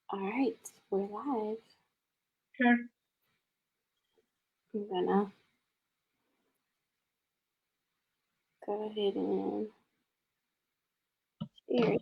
All right, we're live. Sure. I'm gonna go ahead and share it.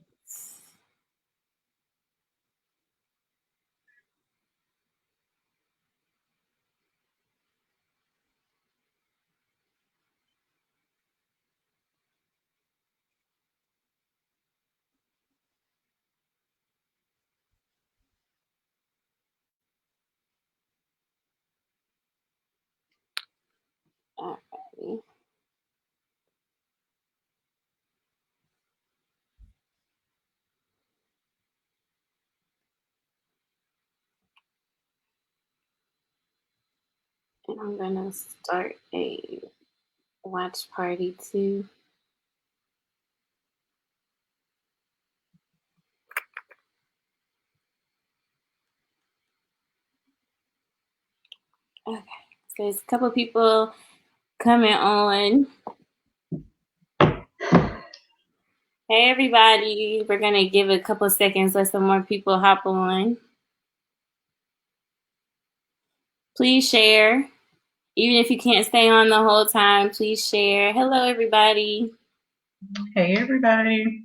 All righty. And I'm gonna start a watch party too. Okay, so there's a couple people coming on. Hey everybody, we're gonna give a couple seconds, let some more people hop on. Please share. Even if you can't stay on the whole time, please share. Hello everybody. Hey, everybody.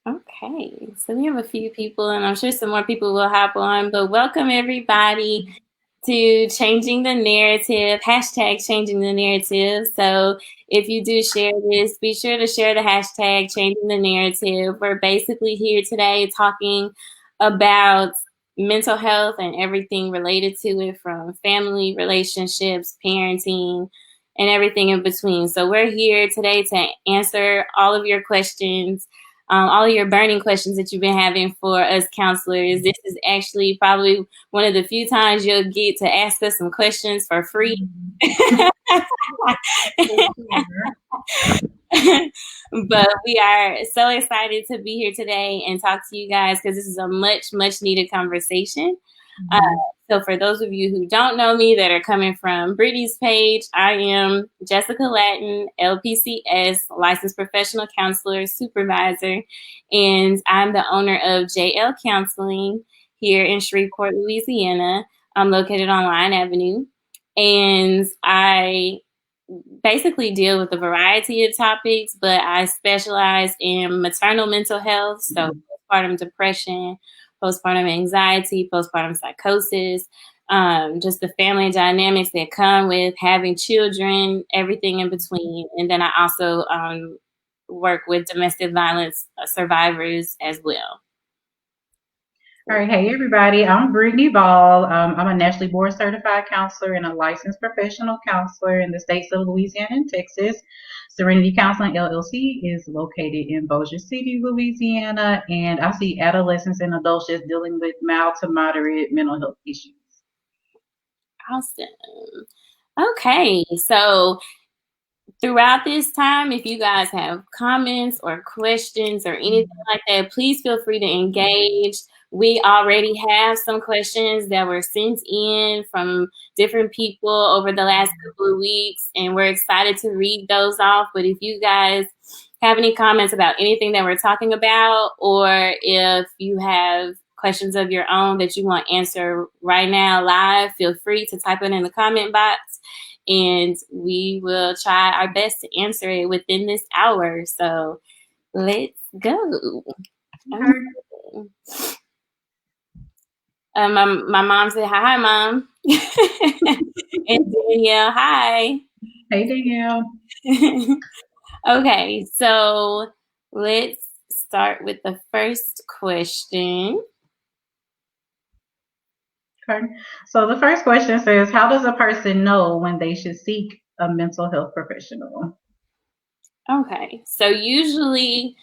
Okay, so we have a few people, and I'm sure some more people will hop on, but welcome everybody to Changing the Narrative, hashtag Changing the Narrative. So if you do share this, be sure to share the hashtag Changing the Narrative. We're basically here today talking about mental health and everything related to it, from family, relationships, parenting, and everything in between. So we're here today to answer all of your questions, all of your burning questions that you've been having for us counselors. This is actually probably one of the few times you'll get to ask us some questions for free. But we are so excited to be here today and talk to you guys because this is a much needed conversation. So for those of you who don't know me that are coming from Brittany's page, I am Jessica Latin, LPCS, licensed professional counselor, supervisor, and I'm the owner of JL Counseling here in Shreveport, Louisiana. I'm located on Line Avenue, and I basically deal with a variety of topics, but I specialize in maternal mental health, so postpartum depression, postpartum anxiety, postpartum psychosis, just the family dynamics that come with having children, everything in between. And then I also work with domestic violence survivors as well. All right. Hey, everybody. I'm Brittany Ball. I'm a nationally board certified counselor and a licensed professional counselor in the states of Louisiana and Texas. Serenity Counseling LLC is located in Bossier City, Louisiana, and I see adolescents and adults just dealing with mild to moderate mental health issues. Awesome. Okay, so throughout this time, if you guys have comments or questions or anything like that, please feel free to engage. We already have some questions that were sent in from different people over the last couple of weeks, and we're excited to read those off. But if you guys have any comments about anything that we're talking about, or if you have questions of your own that you want answered right now live, feel free to type it in the comment box, and we will try our best to answer it within this hour. So let's go. My mom said hi, Mom. And Danielle, hi. Hey, Danielle. Okay, so let's start with the first question. Okay. So the first question says, how does a person know when they should seek a mental health professional? Okay, so usually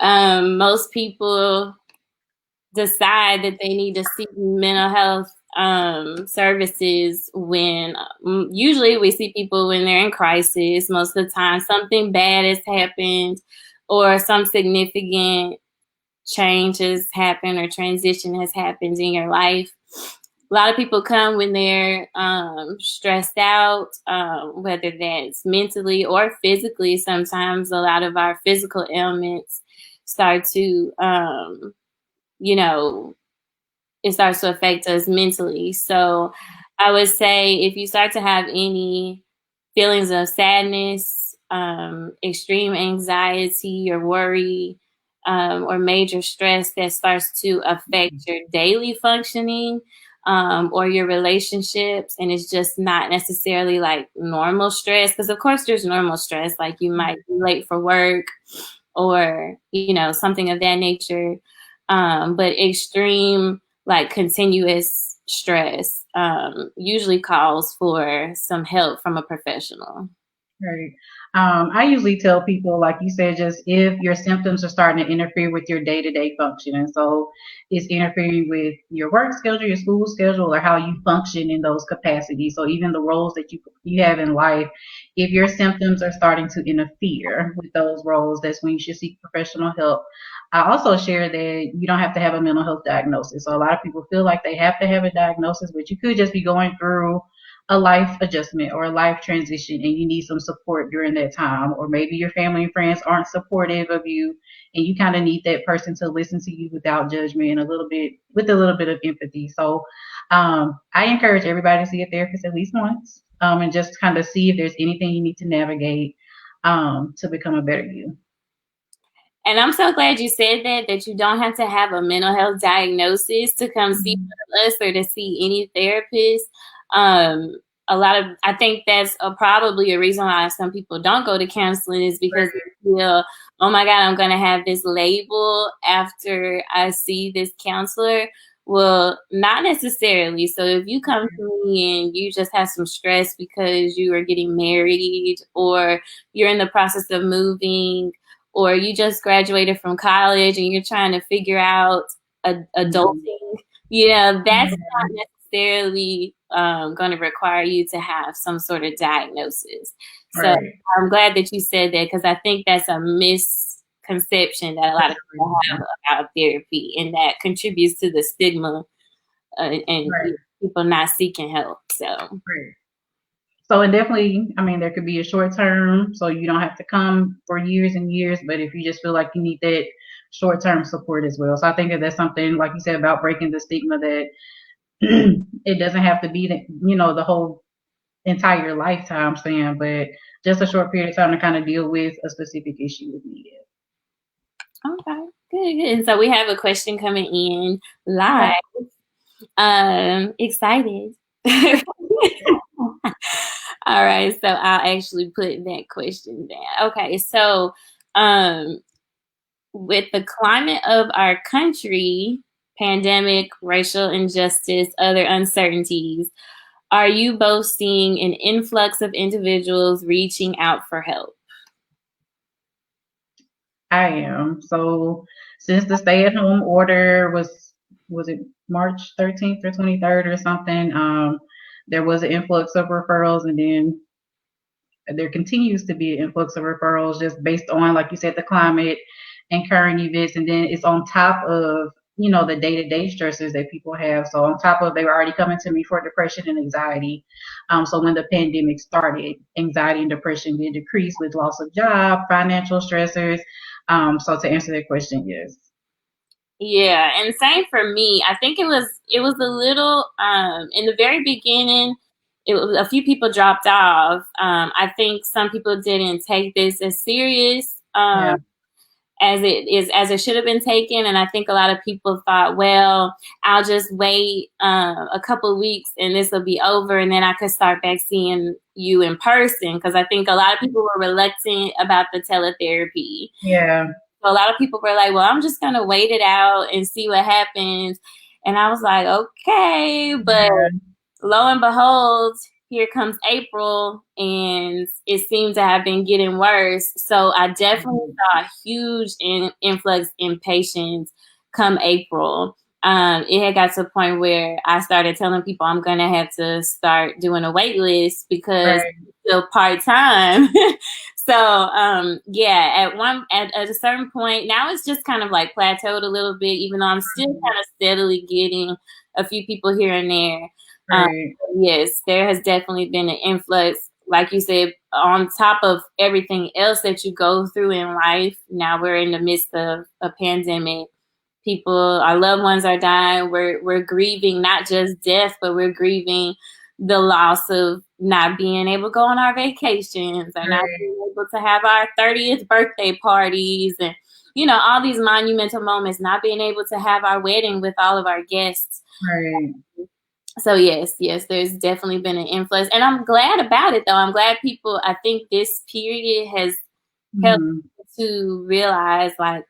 most people decide that they need to seek mental health services when usually we see people when they're in crisis. Most of the time, something bad has happened or some significant change has happened or transition has happened in your life. a lot of people come when they're stressed out, whether that's mentally or physically. Sometimes a lot of our physical ailments start to, you know, it starts to affect us mentally. So I would say if you start to have any feelings of sadness, extreme anxiety or worry, or major stress that starts to affect your daily functioning, or your relationships, and it's just not necessarily like normal stress, because of course there's normal stress, like you might be late for work or something of that nature, but extreme, like continuous stress, usually calls for some help from a professional. Right. I usually tell people, like you said, just if your symptoms are starting to interfere with your day-to-day function, and so it's interfering with your work schedule, your school schedule, or how you function in those capacities. So even the roles that you have in life, if your symptoms are starting to interfere with those roles, that's when you should seek professional help. I also share that you don't have to have a mental health diagnosis. So a lot of people feel like they have to have a diagnosis, but you could just be going through a life adjustment or a life transition and you need some support during that time, or maybe your family and friends aren't supportive of you and you kind of need that person to listen to you without judgment and with a little bit of empathy. So I encourage everybody to see a therapist at least once, and just kind of see if there's anything you need to navigate to become a better you. And I'm so glad you said that you don't have to have a mental health diagnosis to come see us or to see any therapist. Um, I think that's probably a reason why some people don't go to counseling, is because they feel, oh my God, I'm going to have this label after I see this counselor. Well, not necessarily. So if you come to me and you just have some stress because you are getting married, or you're in the process of moving, or you just graduated from college and you're trying to figure out adulting, that's not necessarily going to require you to have some sort of diagnosis. So I'm glad that you said that, because I think that's a misconception that a lot of people have about therapy, and that contributes to the stigma, and people not seeking help. So it definitely, I mean, there could be a short term, so you don't have to come for years and years, but if you just feel like you need that short term support as well. So I think that that's something, like you said, about breaking the stigma, that it doesn't have to be the whole entire lifetime span, but just a short period of time to kind of deal with a specific issue with needed. Okay, good. And so we have a question coming in live. Excited. All right, so I'll actually put that question down. Okay, so with the climate of our country, pandemic, racial injustice, other uncertainties, are you both seeing an influx of individuals reaching out for help? I am. So since the stay-at-home order was it March 13th or 23rd or something, there was an influx of referrals, and then there continues to be an influx of referrals just based on, like you said, the climate and current events, and then it's on top of the day-to-day stressors that people have. So on top of, they were already coming to me for depression and anxiety. So when the pandemic started, anxiety and depression did decrease with loss of job, financial stressors. So to answer that question, yes. Yeah, and same for me. I think it was a little in the very beginning. It was a few people dropped off. I think some people didn't take this as serious as it should have been taken, and I think a lot of people thought, well, I'll just wait a couple of weeks and this will be over, and then I could start back seeing you in person, because I think a lot of people were reluctant about the teletherapy. Yeah. So a lot of people were like, well, I'm just going to wait it out and see what happens. And I was like, okay. But lo and behold, here comes April, and it seemed to have been getting worse. So I definitely saw a huge influx in patients come April. It had got to a point where I started telling people I'm going to have to start doing a wait list, because it's still part-time. So, yeah, at a certain point, now it's just kind of like plateaued a little bit, even though I'm still kind of steadily getting a few people here and there. Right. Yes, there has definitely been an influx, like you said, on top of everything else that you go through in life. Now we're in the midst of a pandemic. People, our loved ones are dying. We're grieving not just death, but we're grieving the loss of not being able to go on our vacations or not Right. being able to have our 30th birthday parties and all these monumental moments, not being able to have our wedding with all of our guests. Right. So yes, there's definitely been an influx, and I'm glad about it though. I'm glad people. I think this period has helped Mm-hmm. to realize like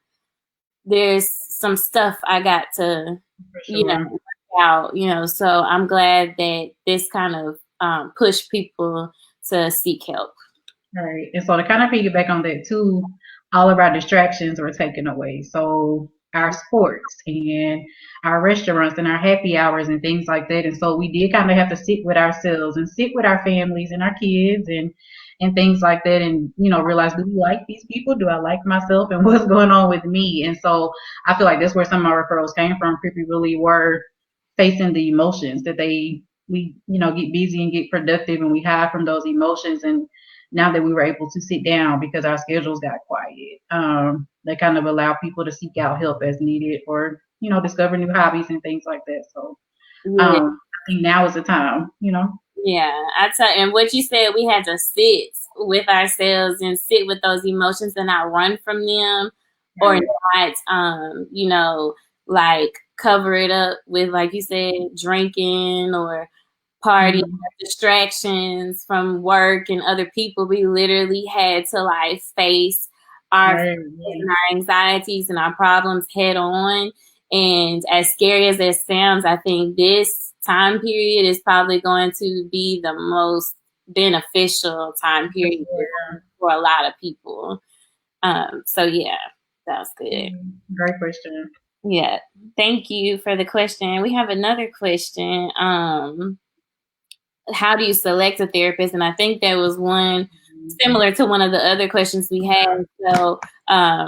there's some stuff I got to, For you know, sure. work out. So I'm glad that this kind of pushed people to seek help. Right. And so to kind of piggyback on that too, all of our distractions were taken away. So our sports and our restaurants and our happy hours and things like that. And so we did kind of have to sit with ourselves and sit with our families and our kids and things like that and, realize, do we like these people? Do I like myself? And what's going on with me? And so I feel like that's where some of our referrals came from. People really were facing the emotions that we get busy and get productive and we hide from those emotions. And now that we were able to sit down because our schedules got quiet, they kind of allow people to seek out help as needed or discover new hobbies and things like that. So Yeah, I think now is the time. yeah. And what you said, we had to sit with ourselves and sit with those emotions and not run from them, or Right. not, like cover it up with, like you said, drinking or party Mm-hmm. distractions from work and other people. We literally had to like face our Right. fears and our anxieties and our problems head on. And as scary as it sounds, I think this time period is probably going to be the most beneficial time For period sure. for a lot of people. So yeah, that's good. Great question. Yeah. Thank you for the question. We have another question. How do you select a therapist? And I think that was one similar to one of the other questions we had. So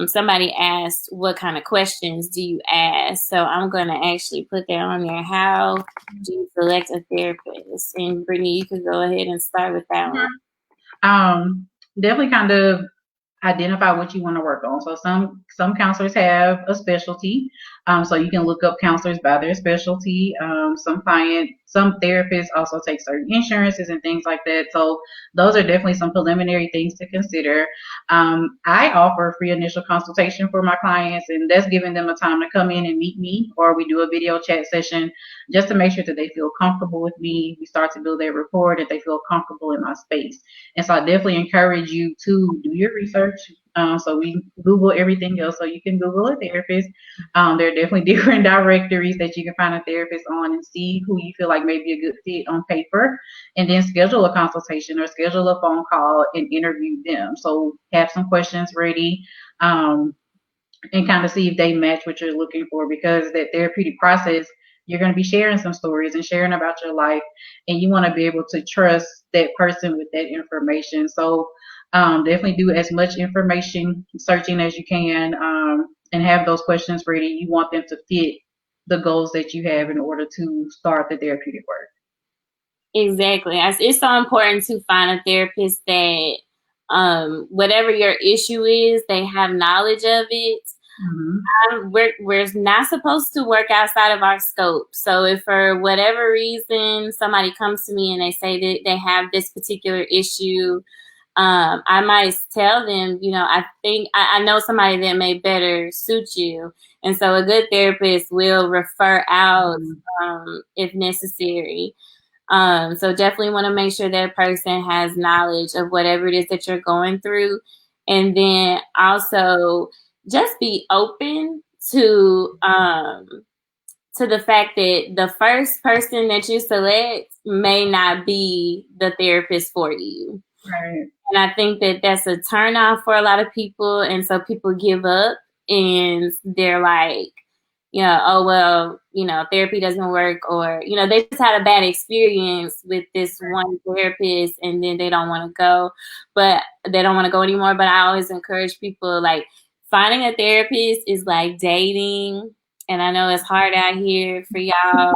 somebody asked, what kind of questions do you ask? So I'm going to actually put that on there. How do you select a therapist? And Brittany, you could go ahead and start with that one. Definitely kind of identify what you want to work on. So some counselors have a specialty, so you can look up counselors by their specialty. Some therapists also take certain insurances and things like that. So those are definitely some preliminary things to consider. I offer free initial consultation for my clients, and that's giving them a time to come in and meet me, or we do a video chat session just to make sure that they feel comfortable with me. We start to build their rapport, that they feel comfortable in my space. And so I definitely encourage you to do your research. So we Google everything else. So you can Google a therapist. There are definitely different directories that you can find a therapist on and see who you feel like may be a good fit on paper. And then schedule a consultation or schedule a phone call and interview them. So have some questions ready. And kind of see if they match what you're looking for, because that therapeutic process, you're going to be sharing some stories and sharing about your life, and you want to be able to trust that person with that information. So definitely do as much information searching as you can, and have those questions ready. You want them to fit the goals that you have in order to start the therapeutic work. Exactly. It's so important to find a therapist that whatever your issue is, they have knowledge of it. Mm-hmm. We're not supposed to work outside of our scope. So if for whatever reason somebody comes to me and they say that they have this particular issue, I might tell them, I think I know somebody that may better suit you. And so a good therapist will refer out if necessary. So definitely want to make sure that person has knowledge of whatever it is that you're going through. And then also just be open to the fact that the first person that you select may not be the therapist for you. Right. And I think that that's a turnoff for a lot of people. And so people give up and they're like, oh, well, therapy doesn't work, or, they just had a bad experience with this one therapist and then they don't want to go, but they don't want to go anymore. But I always encourage people, like, finding a therapist is like dating. And I know it's hard out here for y'all.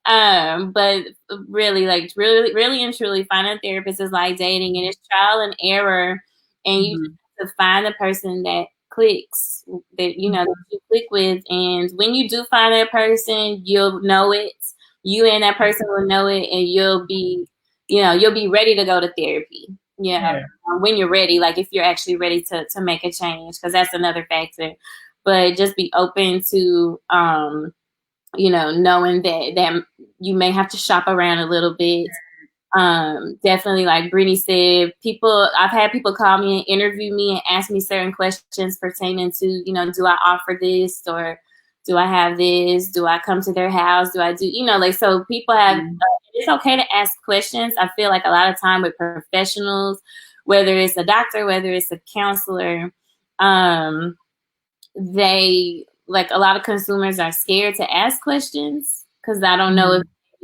But really, like really and truly, finding a therapist is like dating, and it's trial and error, and you just have to find the person that clicks, that that you click with, and when you do find that person, you'll know it. You and that person will know it, and you'll be ready to go to therapy. Yeah, when you're ready, like if you're actually ready to make a change, because that's another factor. But just be open to knowing that you may have to shop around a little bit. Definitely, like Brittany said, I've had people call me and interview me and ask me certain questions pertaining to, do I offer this, or do I have this? Do I come to their house? Do I do, so people have, it's okay to ask questions. I feel like a lot of time with professionals, whether it's a doctor, whether it's a counselor, they, like, a lot of consumers are scared to ask questions because I don't know if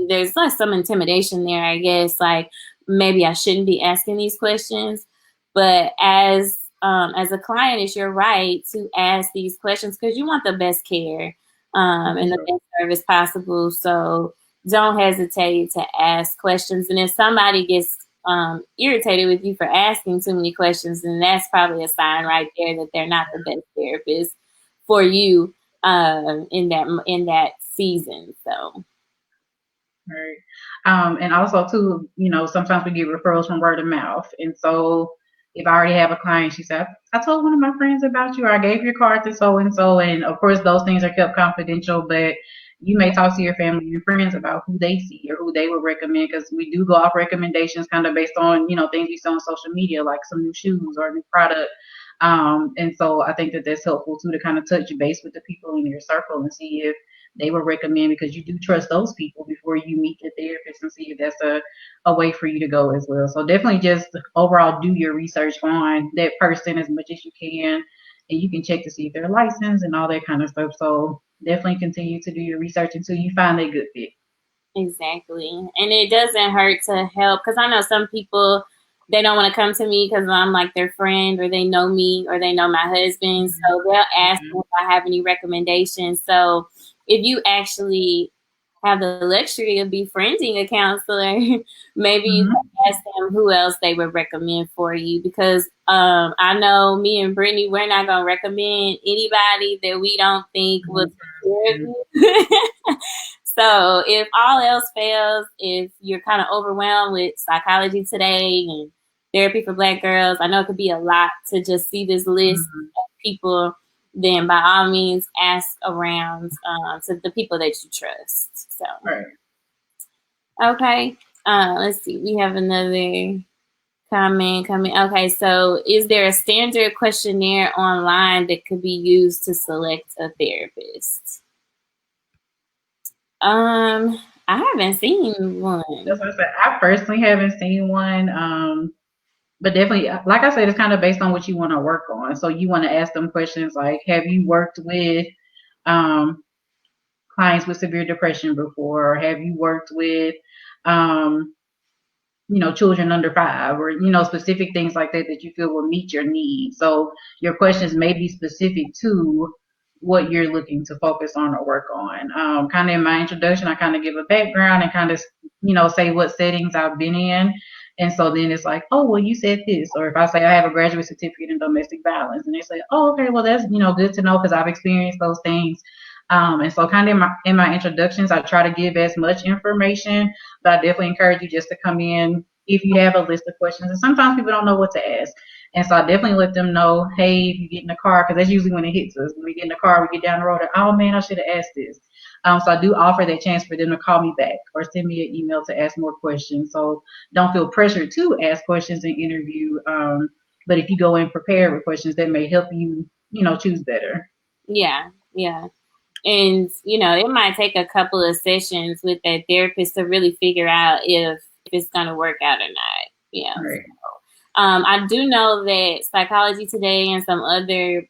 there's like some intimidation there, I guess, like maybe I shouldn't be asking these questions. But as a client, it's your right to ask these questions because you want the best care and the best service possible. So don't hesitate to ask questions. And if somebody gets irritated with you for asking too many questions, then that's probably a sign right there that they're not the best therapist for you in that season. So Right. And also too, sometimes we get referrals from word of mouth. And so if I already have a client, she said, I told one of my friends about you, or I gave your card to so and so. And of course, those things are kept confidential, but you may talk to your family and friends about who they see or who they would recommend, because we do go off recommendations kind of based on, things we see on social media, like some new shoes or a new product. And so I think that that's helpful too, to kind of touch base with the people in your circle and see if they would recommend, because you do trust those people before you meet the therapist, and see if that's a way for you to go as well. So definitely just overall do your research on that person as much as you can, and you can check to see if they're licensed and all that kind of stuff. So definitely continue to do your research until you find a good fit. exactly. And it doesn't hurt to help, because I know some people, they don't want to come to me because I'm like their friend, or they know me, or they know my husband. So they'll ask me if I have any recommendations. So if you actually have the luxury of befriending a counselor, maybe you can ask them who else they would recommend for you. Because I know me and Brittany, we're not going to recommend anybody that we don't think will take care of you. So if all else fails, if you're kind of overwhelmed with Psychology Today and Therapy for Black Girls, I know it could be a lot to just see this list of people, then by all means ask around to the people that you trust. So, okay. Let's see. We have another comment coming. Okay, so is there a standard questionnaire online that could be used to select a therapist? I haven't seen one. That's what I said. I personally haven't seen one. But definitely, like I said, it's kind of based on what you want to work on. So you want to ask them questions like, have you worked with clients with severe depression before? Or have you worked with children under 5, or, specific things like that that you feel will meet your needs. So your questions may be specific to what you're looking to focus on or work on. Kind of in my introduction, I kind of give a background and kind of, say what settings I've been in. And so then it's like, oh, well, you said this. Or if I say I have a graduate certificate in domestic violence, and they say, oh, okay, well, that's, good to know because I've experienced those things. And so kind of in my introductions, I try to give as much information, but I definitely encourage you just to come in if you have a list of questions. And sometimes people don't know what to ask. And so I definitely let them know, hey, if you get in the car, because that's usually when it hits us. When we get in the car, we get down the road, and, oh, man, I should have asked this. So I do offer that chance for them to call me back or send me an email to ask more questions. So don't feel pressured to ask questions and interview. But if you go in prepared with questions, that may help you, choose better. Yeah, yeah. And, it might take a couple of sessions with that therapist to really figure out if it's going to work out or not. Yeah. Right. So, I do know that Psychology Today and some other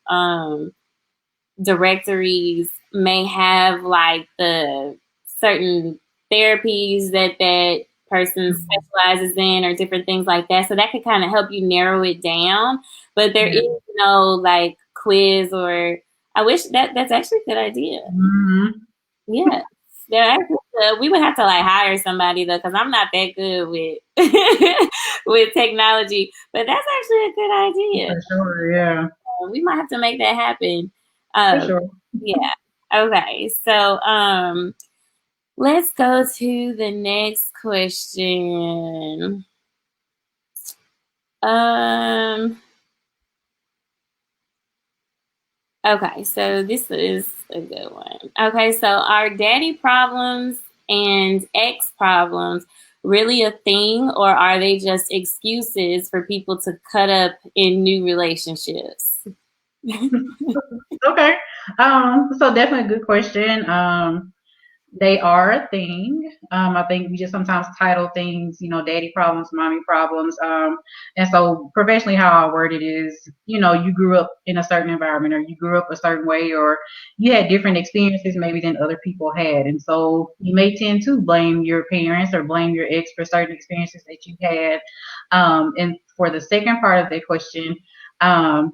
directories may have like the certain therapies that person specializes in, or different things like that. So that could kind of help you narrow it down. But there is no like quiz or I wish that's actually a good idea. Mm-hmm. Yeah. We would have to like hire somebody though, because I'm not that good with with technology. But that's actually a good idea. For sure, yeah. We might have to make that happen. For Um, sure. yeah. Okay. So let's go to the next question. Um, okay, so this is a good one. Okay, so are daddy problems and ex problems really a thing, or are they just excuses for people to cut up in new relationships? Okay. So definitely a good question. They are a thing. I think we just sometimes title things, daddy problems, mommy problems. And so professionally, how I word it is, you grew up in a certain environment, or you grew up a certain way, or you had different experiences maybe than other people had. And so you may tend to blame your parents or blame your ex for certain experiences that you had. And for the second part of the question, um,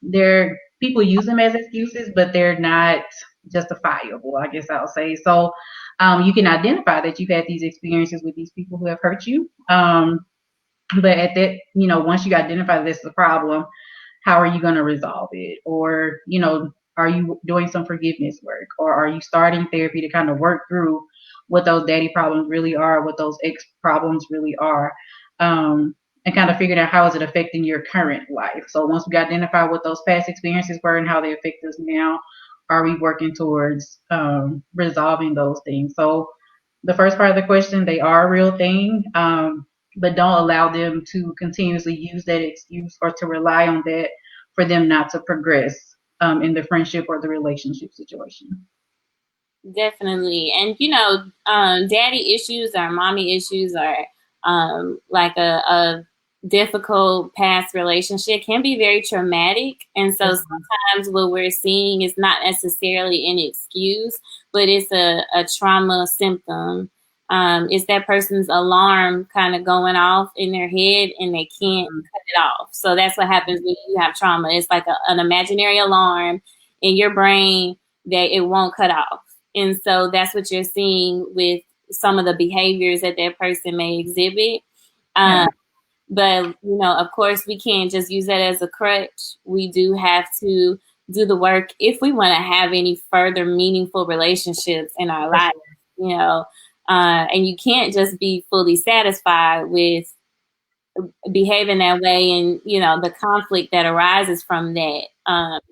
they're people use them as excuses, but they're not justifiable, I guess I'll say. So you can identify that you've had these experiences with these people who have hurt you. But at that, once you identify this is a problem, how are you going to resolve it? Or, are you doing some forgiveness work? Or are you starting therapy to kind of work through what those daddy problems really are, what those ex problems really are? And kind of figuring out how is it affecting your current life. So once we identify what those past experiences were and how they affect us now, are we working towards resolving those things? So the first part of the question, they are a real thing. But don't allow them to continuously use that excuse or to rely on that for them not to progress in the friendship or the relationship situation. Definitely. And daddy issues or mommy issues or like a difficult past relationship can be very traumatic. And so Yes, sometimes what we're seeing is not necessarily an excuse, but it's a trauma symptom. It's that person's alarm kind of going off in their head and they can't cut it off. So that's what happens when you have trauma. It's like an imaginary alarm in your brain that it won't cut off. And so that's what you're seeing with some of the behaviors that that person may exhibit. yeah, Um, but, of course, we can't just use that as a crutch. We do have to do the work if we want to have any further meaningful relationships in our for life, sure. you know. And you can't just be fully satisfied with behaving that way and the conflict that arises from that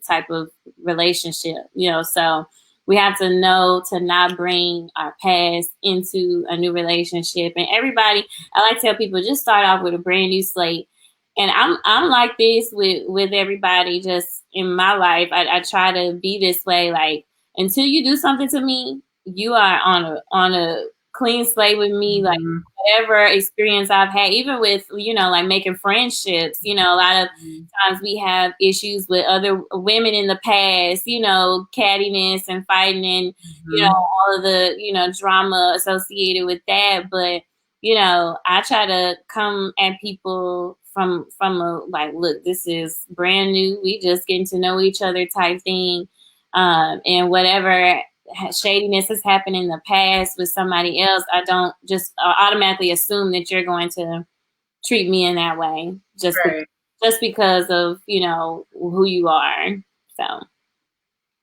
type of relationship, so we have to know to not bring our past into a new relationship. And everybody, I like to tell people, just start off with a brand new slate. And I'm like this with everybody just in my life. I try to be this way, like until you do something to me, you are on a clean slate with me. Like Mm-hmm. whatever experience I've had, even with, like making friendships, a lot of times we have issues with other women in the past, cattiness and fighting and, Mm-hmm. all of the, drama associated with that. But, I try to come at people from a like, look, this is brand new. We just getting to know each other type thing. And whatever shadiness has happened in the past with somebody else, I don't just automatically assume that you're going to treat me in that way Right. just because of who you are. So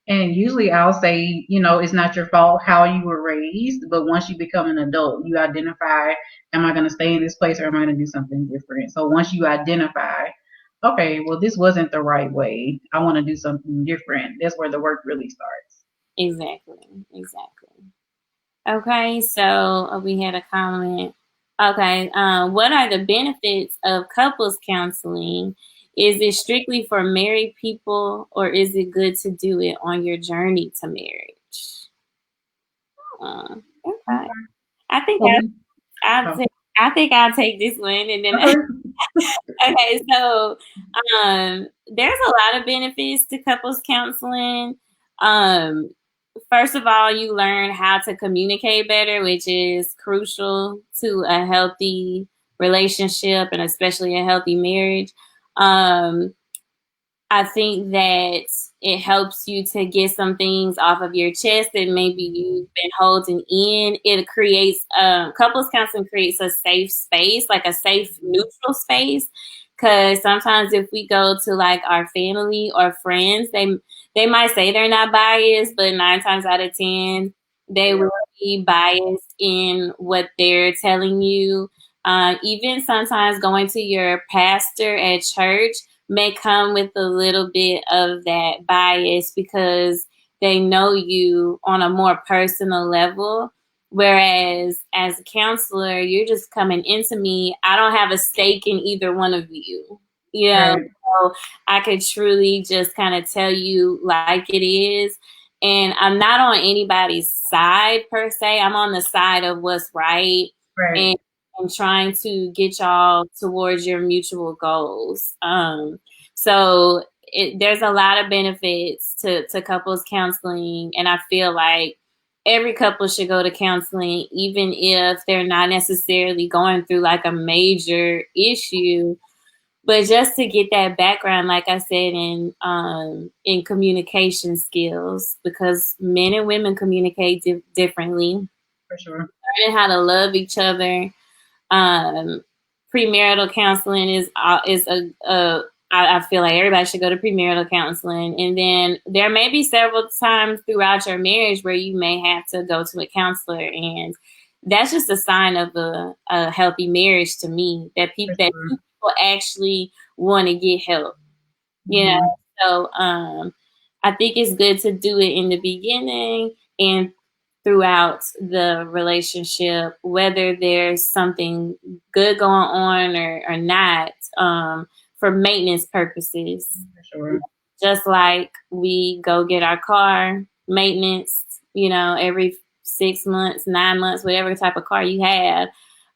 And usually I'll say, it's not your fault how you were raised, but once you become an adult, you identify, am I going to stay in this place or am I going to do something different? So once you identify, okay, well, this wasn't the right way. I want to do something different. That's where the work really starts. exactly. Okay, so we had a comment. Okay, what are the benefits of couples counseling? Is it strictly for married people, or is it good to do it on your journey to marriage? Okay, Okay. I think So we, I'll oh, take I think I'll take this one, and then okay. okay. So, there's a lot of benefits to couples counseling. Um, First of all, you learn how to communicate better, which is crucial to a healthy relationship and especially a healthy marriage. Um, I think that it helps you to get some things off of your chest that maybe you've been holding in. It creates couples counseling creates a safe space, like a safe neutral space. Because sometimes if we go to like our family or friends, they might say they're not biased, but 9 times out of 10 they Yeah. will be biased in what they're telling you. Even sometimes going to your pastor at church may come with a little bit of that bias because they know you on a more personal level. Whereas as a counselor, you're just coming into me. I don't have a stake in either one of you. You know, Right. so I could truly just kind of tell you like it is. And I'm not on anybody's side per se. I'm on the side of what's right Right. and, and trying to get y'all towards your mutual goals. So there's a lot of benefits to couples counseling, and I feel like every couple should go to counseling, even if they're not necessarily going through like a major issue, but just to get that background, like I said, in communication skills, because men and women communicate differently. For sure. Learning how to love each other. um, Premarital counseling is I feel like everybody should go to premarital counseling, and then there may be several times throughout your marriage where you may have to go to a counselor, and that's just a sign of a healthy marriage to me. That For people that sure. two people actually want to get help. You know, Hmm. so I think it's good to do it in the beginning and throughout the relationship, whether there's something good going on or not, for maintenance purposes. For sure. Just like we go get our car maintenance, every 6 months, 9 months, whatever type of car you have.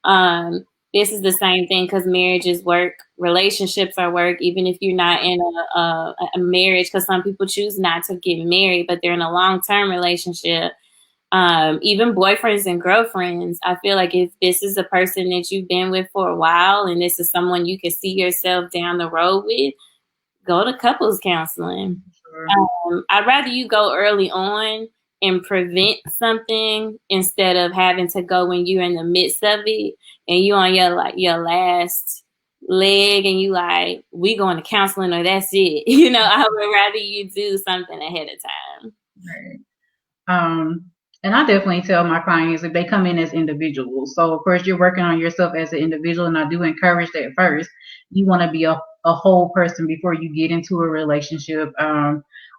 Um, this is the same thing because marriages work, relationships are work, even if you're not in a marriage, because some people choose not to get married, but they're in a long term relationship. Even boyfriends and girlfriends, I feel like if this is a person that you've been with for a while and this is someone you can see yourself down the road with, go to couples counseling. For sure. I'd rather you go early on and prevent something instead of having to go when you're in the midst of it and you on your last leg and you like, we going to counseling or that's it. I would rather you do something ahead of time. Right. Um, and I definitely tell my clients if they come in as individuals. So of course you're working on yourself as an individual, and I do encourage that first. You want to be a whole person before you get into a relationship.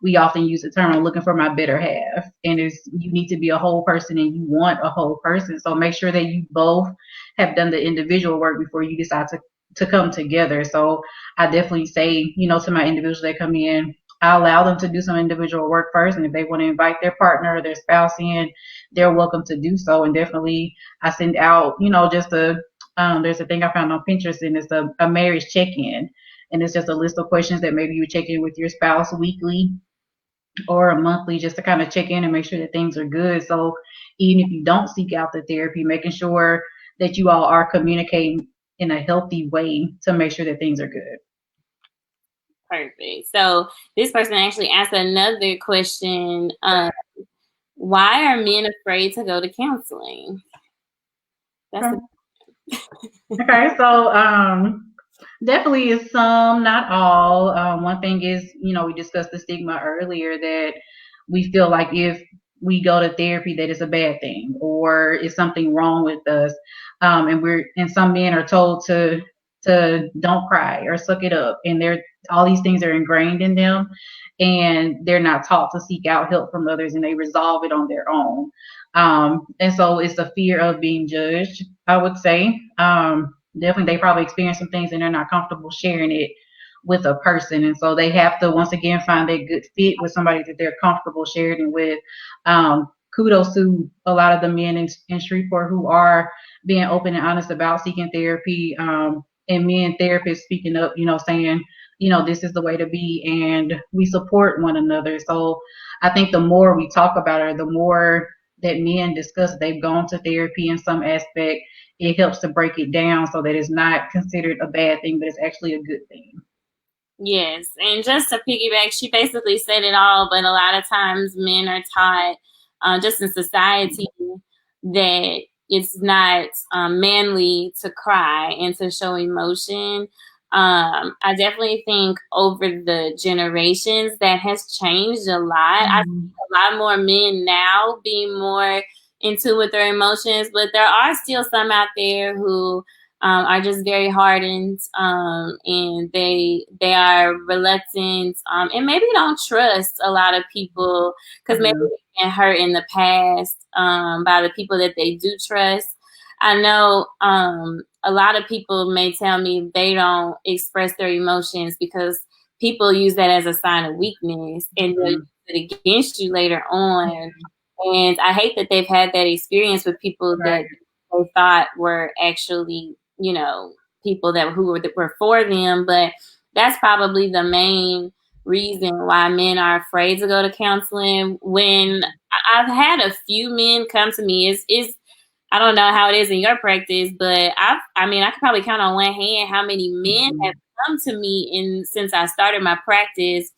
We often use the term "I'm looking for my better half," and it's you need to be a whole person and you want a whole person. So make sure that you both have done the individual work before you decide to come together. So I definitely say, to my individuals that come in, I allow them to do some individual work first, and if they want to invite their partner or their spouse in, they're welcome to do so. And definitely, I send out, just there's a thing I found on Pinterest, and it's a marriage check-in, and it's just a list of questions that maybe you check in with your spouse weekly or a monthly, just to kind of check in and make sure that things are good. So even if you don't seek out the therapy, making sure that you all are communicating in a healthy way to make sure that things are good. Perfect. So this person actually asked another question. Why are men afraid to go to counseling? That's a Okay, so definitely is some, not all. One thing is, we discussed the stigma earlier that we feel like if we go to therapy that it's a bad thing or is something wrong with us. And some men are told to don't cry or suck it up, and they're all these things are ingrained in them, and they're not taught to seek out help from others, and they resolve it on their own. And so it's the fear of being judged, I would say. Definitely they probably experience some things and they're not comfortable sharing it with a person. And so they have to once again find a good fit with somebody that they're comfortable sharing it with. Kudos to a lot of the men in Shreveport who are being open and honest about seeking therapy, and men therapists speaking up, saying, this is the way to be, and we support one another. So I think the more we talk about it, the more that men discuss they've gone to therapy in some aspect, it helps to break it down so that it's not considered a bad thing, but it's actually a good thing. Yes, and just to piggyback, she basically said it all, but a lot of times men are taught, just in society, that it's not manly to cry and to show emotion. I definitely think over the generations that has changed a lot. I Mm-hmm. see a lot more men now being more into with their emotions, but there are still some out there who are just very hardened, and they are reluctant, and maybe don't trust a lot of people because maybe Yeah. they've been hurt in the past, by the people that they do trust. I know, a lot of people may tell me they don't express their emotions because people use that as a sign of weakness and they'll use Mhm. it against you later on. And I hate that they've had that experience with people that Right. they thought were actually, people that were for them. But that's probably the main reason why men are afraid to go to counseling. When I've had a few men come to me, is I don't know how it is in your practice, but I could probably count on one hand how many men have Mhm. come to me since I started my practice.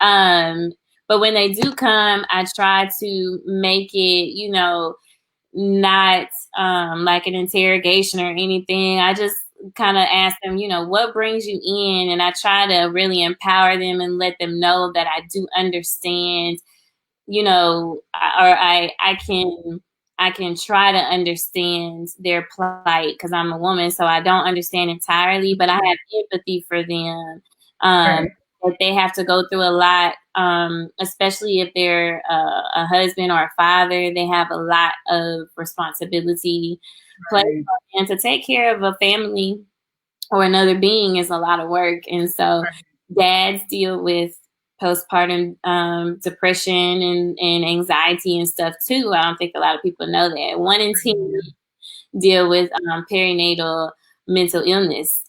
Um, but when they do come, I try to make it, not like an interrogation or anything. I just kind of ask them, what brings you in? And I try to really empower them and let them know that I do understand, or I can try to understand their plight because I'm a woman, so I don't understand entirely, but I have empathy for them. Um, Right. but they have to go through a lot, especially if they're a husband or a father. They have a lot of responsibility placed Right. on them to take care of a family or another being is a lot of work. And so Right. dads deal with postpartum depression and anxiety and stuff too. I don't think a lot of people know that. 1 in 10 deal with perinatal mental illness.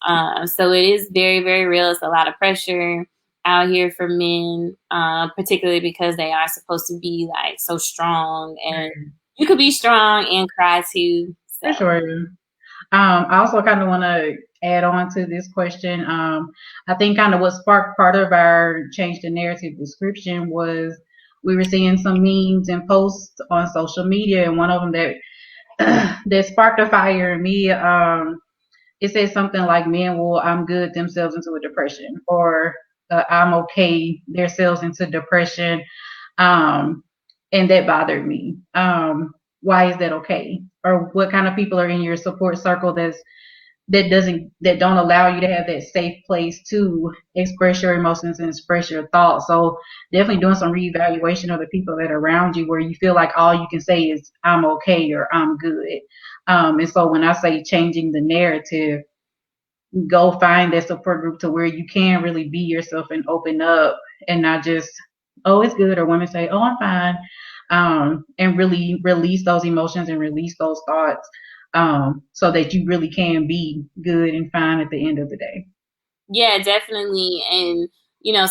So it is very, very real. It's a lot of pressure out here for men, particularly because they are supposed to be like so strong, and Right. you could be strong and cry too. For So sure. I also kind of want to add on to this question. I think kind of what sparked part of our change the narrative description was we were seeing some memes and posts on social media, and one of them that that sparked a fire in me. It says something like men will I'm good themselves into a depression, or I'm okay themselves into depression. Um, and that bothered me. Why is that okay? Or what kind of people are in your support circle that don't allow you to have that safe place to express your emotions and express your thoughts? So definitely doing some reevaluation of the people that are around you where you feel like all you can say is I'm okay or I'm good. And so when I say changing the narrative, go find that support group to where you can really be yourself and open up and not just, oh, it's good, or women say, oh, I'm fine. And really release those emotions and release those thoughts, so that you really can be good and fine at the end of the day. yeah, definitely. And,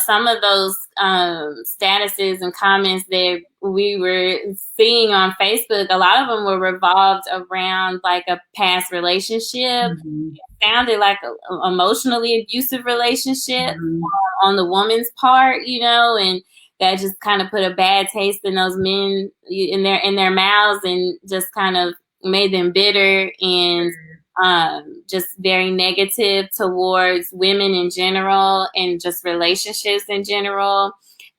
some of those statuses and comments that we were seeing on Facebook, a lot of them were revolved around like a past relationship. Mm-hmm. Sounded like a emotionally abusive relationship Mm-hmm. on the woman's part, and that just kind of put a bad taste in those men in their mouths and just kind of made them bitter and just very negative towards women in general and just relationships in general.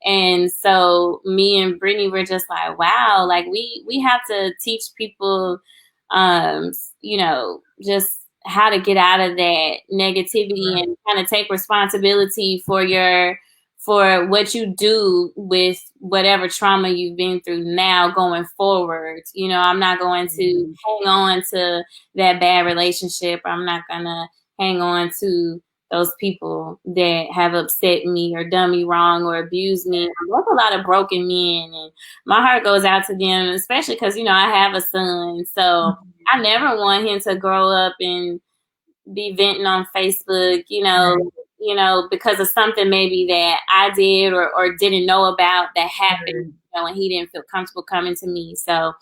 And so me and Brittany were just like, wow, like we have to teach people, just how to get out of that negativity and kind of take responsibility for what you do with whatever trauma you've been through now going forward. I'm not going to hang on to that bad relationship. I'm not gonna hang on to those people that have upset me or done me wrong or abused me. There's a lot of broken men, and my heart goes out to them, especially because I have a son, so I never want him to grow up and be venting on Facebook, Right. because of something maybe that I did or didn't know about that happened, Right. and he didn't feel comfortable coming to me. So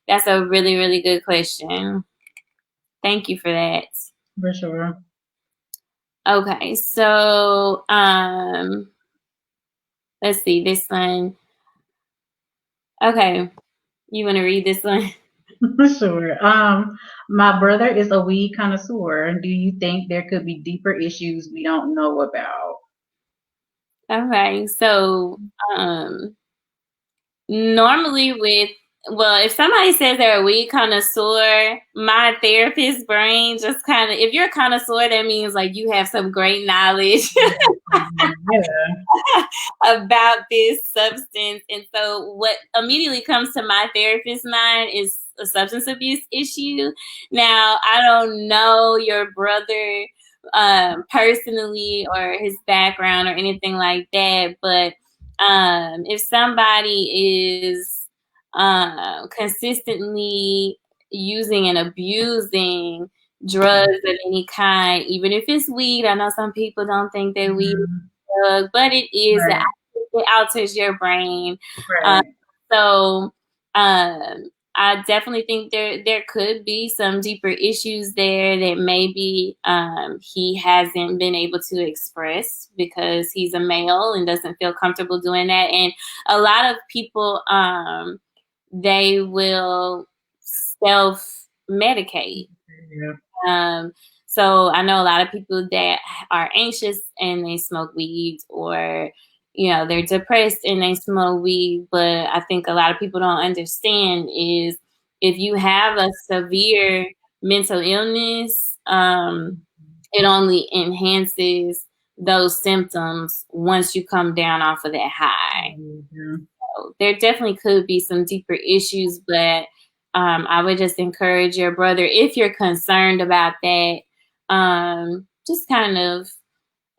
that's a really, really good question. Thank you for that. For sure. Okay, so let's see this one. Okay, you want to read this one? Sure. My brother is a weed connoisseur. Do you think there could be deeper issues we don't know about? Okay, so normally if somebody says they're a weed connoisseur, my therapist brain just kind of, if you're a connoisseur, that means like you have some great knowledge Yeah. about this substance. And so what immediately comes to my therapist's mind is a substance abuse issue. Now, I don't know your brother personally or his background or anything like that, but if somebody is consistently using and abusing drugs of any kind, even if it's weed, I know some people don't think that weed Mhm. drug, but it is. Right. It alters your brain. Um, Right. so I definitely think there could be some deeper issues there that maybe he hasn't been able to express because he's a male and doesn't feel comfortable doing that. And a lot of people they will self medicate. Yeah. Um, so I know a lot of people that are anxious and they smoke weed, or they're depressed and they smoke weed. But I think a lot of people don't understand is if you have a severe mental illness, it only enhances those symptoms once you come down off of that high. Mhm. So there definitely could be some deeper issues, but I would just encourage your brother, if you're concerned about that, just kind of.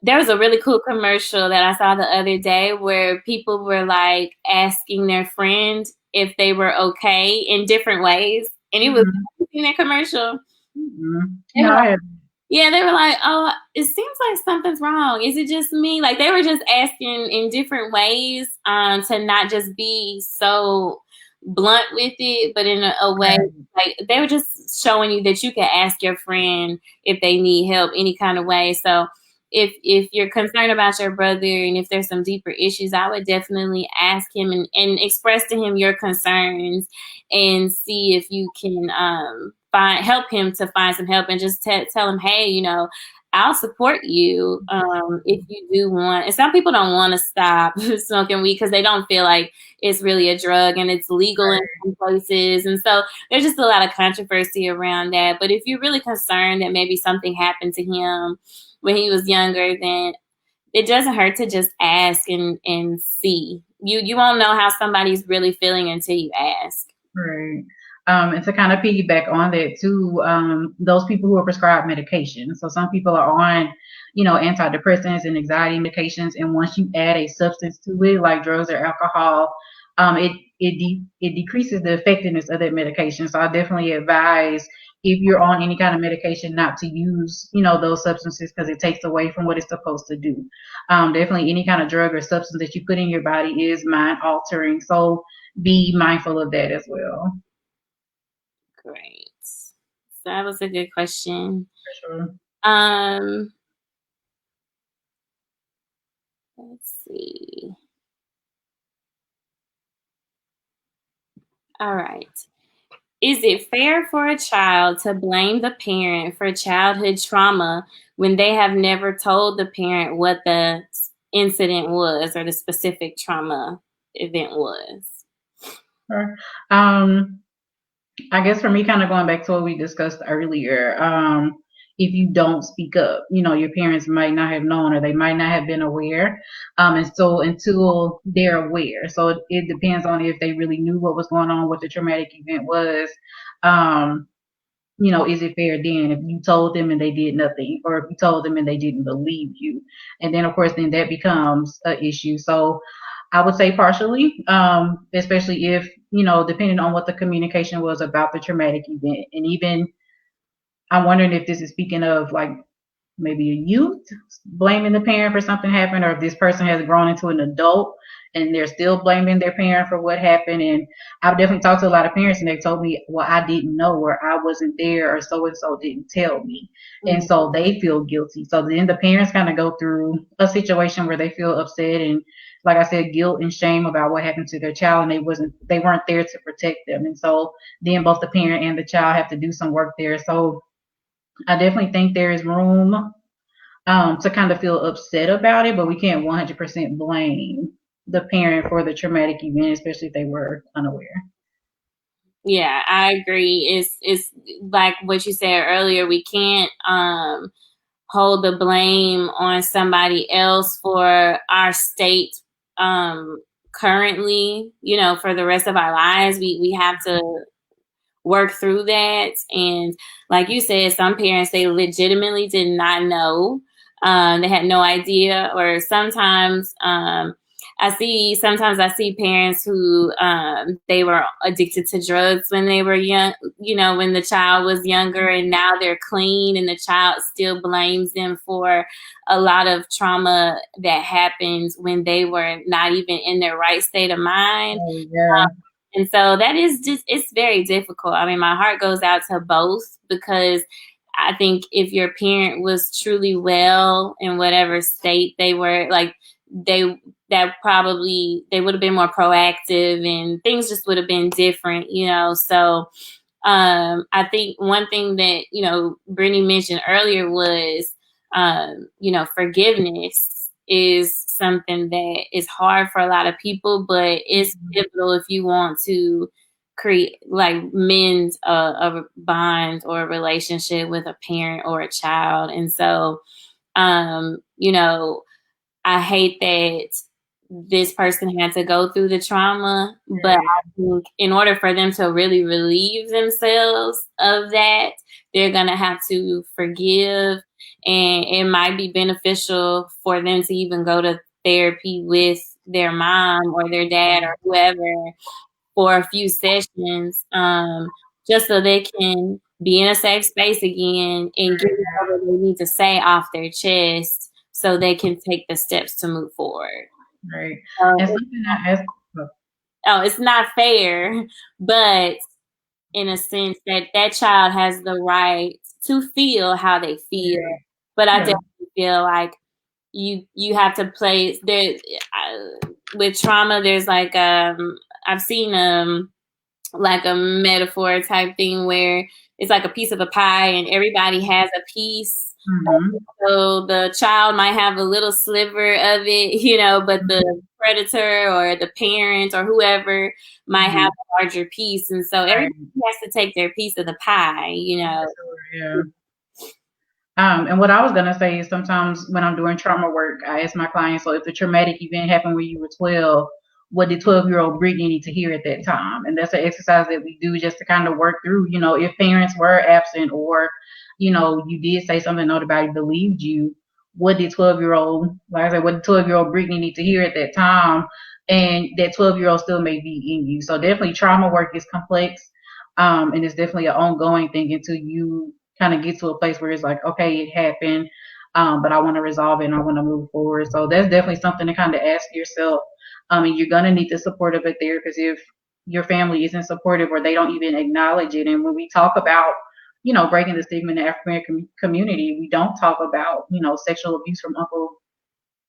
There was a really cool commercial that I saw the other day where people were like asking their friend if they were okay in different ways, and it was Mhm. in that commercial. Mhm. They No, were I have. yeah, they were like, "Oh, it seems like something's wrong. Is it just me?" Like they were just asking in different ways, to not just be so blunt with it, but in a way Right. like they were just showing you that you can ask your friend if they need help any kind of way. So if you're concerned about your brother and if there's some deeper issues, I would definitely ask him and express to him your concerns and see if you can help him to find some help, and just tell him, hey, I'll support you if you do want. And some people don't want to stop smoking weed because they don't feel like it's really a drug and it's legal in some places. And so there's just a lot of controversy around that. But if you're really concerned that maybe something happened to him when he was younger, then it doesn't hurt to just ask and see. You won't know how somebody's really feeling until you ask. Right. And to kind of piggyback on that too, those people who are prescribed medication. So some people are on, antidepressants and anxiety medications, and once you add a substance to it, like drugs or alcohol, it decreases the effectiveness of that medication. So I definitely advise if you're on any kind of medication not to use, those substances because it takes away from what it's supposed to do. Definitely any kind of drug or substance that you put in your body is mind altering. So be mindful of that as well. Great. So that was a good question. For sure. Um, let's see. All right. Is it fair for a child to blame the parent for childhood trauma when they have never told the parent what the incident was or the specific trauma event was? Sure. Um, I guess for me, kind of going back to what we discussed earlier, if you don't speak up, your parents might not have known or they might not have been aware. And so until they're aware, so it depends on if they really knew what was going on, what the traumatic event was. Um, is it fair then if you told them and they did nothing, or if you told them and they didn't believe you? And then, of course, then that becomes an issue. So I would say partially, especially if, depending on what the communication was about the traumatic event. And even I'm wondering if this is speaking of like maybe a youth blaming the parent for something happened, or if this person has grown into an adult and they're still blaming their parent for what happened. And I've definitely talked to a lot of parents, and they told me, well, I didn't know, or I wasn't there, or so and so didn't tell me. And so they feel guilty. So then the parents kind of go through a situation where they feel upset and, like I said, guilt and shame about what happened to their child, and they weren't there to protect them. And so then both the parent and the child have to do some work there. So I definitely think there is room to kind of feel upset about it, but we can't 100% blame the parent for the traumatic event, especially if they were unaware. Yeah, I agree. It's like what you said earlier. We can't hold the blame on somebody else for our state currently. For the rest of our lives, we have to work through that. And like you said, some parents, they legitimately did not know. They had no idea. Or sometimes I see parents who they were addicted to drugs when they were young, when the child was younger, and now they're clean, and the child still blames them for a lot of trauma that happened when they were not even in their right state of mind. Oh, yeah. And so that is it's very difficult. I mean, my heart goes out to both, because I think if your parent was truly well in whatever state they were, like they would have been more proactive, and things just would have been different. So I think one thing that, Brittany mentioned earlier was, forgiveness is something that is hard for a lot of people, but it's pivotal if you want to create, like, mend a bond or a relationship with a parent or a child. And so, I hate that this person had to go through the trauma, but I think in order for them to really relieve themselves of that, they're going to have to forgive. And it might be beneficial for them to even go to therapy with their mom or their dad or whoever for a few sessions, just so they can be in a safe space again and get whatever they need to say off their chest, so they can take the steps to move forward. Right. And So, something I asked, it's not fair, but in a sense that child has the right to feel how they feel. But I yeah. definitely feel like you have to place there with trauma. There's like I've seen like a metaphor type thing where it's like a piece of a pie and everybody has a piece. Mm-hmm. So the child might have a little sliver of it, but the predator or the parent or whoever might have a larger piece. And so everybody has to take their piece of the pie. Yeah. And what I was gonna say is sometimes when I'm doing trauma work, I ask my clients, so if the traumatic event happened when you were 12, what did 12-year-old Brittany need to hear at that time? And that's an exercise that we do just to kind of work through, if parents were absent, or, you did say something, nobody believed you. What did 12-year-old, like I said, what did 12-year-old Brittany need to hear at that time? And that 12-year-old still may be in you. So definitely trauma work is complex. And it's definitely an ongoing thing until you kind of get to a place where it's like, okay, it happened, but I want to resolve it and I want to move forward. So that's definitely something to kind of ask yourself. And you're going to need the support of a therapist if your family isn't supportive or they don't even acknowledge it. And when we talk about, breaking the stigma in the African American community, we don't talk about, sexual abuse from uncle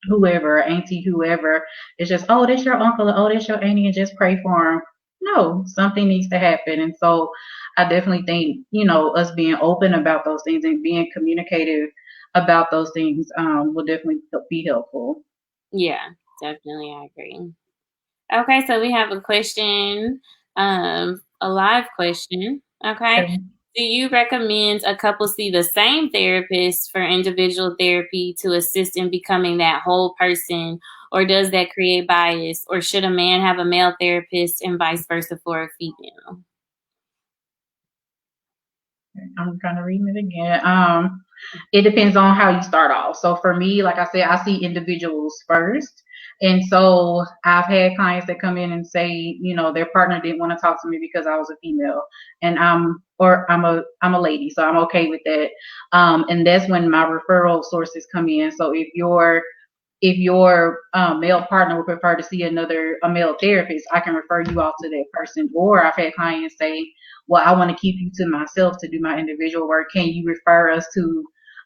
whoever, auntie whoever. It's just, oh, that's your uncle, or, oh, that's your auntie, and just pray for him. No, something needs to happen. And so I definitely think, us being open about those things and being communicative about those things will definitely be helpful. Yeah, definitely. I agree. Okay, so we have a question, a live question. Okay. Okay. Do you recommend a couple see the same therapist for individual therapy to assist in becoming that whole person, or does that create bias? Or should a man have a male therapist and vice versa for a female? I'm kind of reading it again. It depends on how you start off. So for me, like I said, I see individuals first. And so I've had clients that come in and say, their partner didn't want to talk to me because I was a female, and I'm a lady, so I'm okay with that. And that's when my referral sources come in. So if your if your male partner would prefer to see a male therapist, I can refer you off to that person. Or I've had clients say, well, I want to keep you to myself to do my individual work. Can you refer us to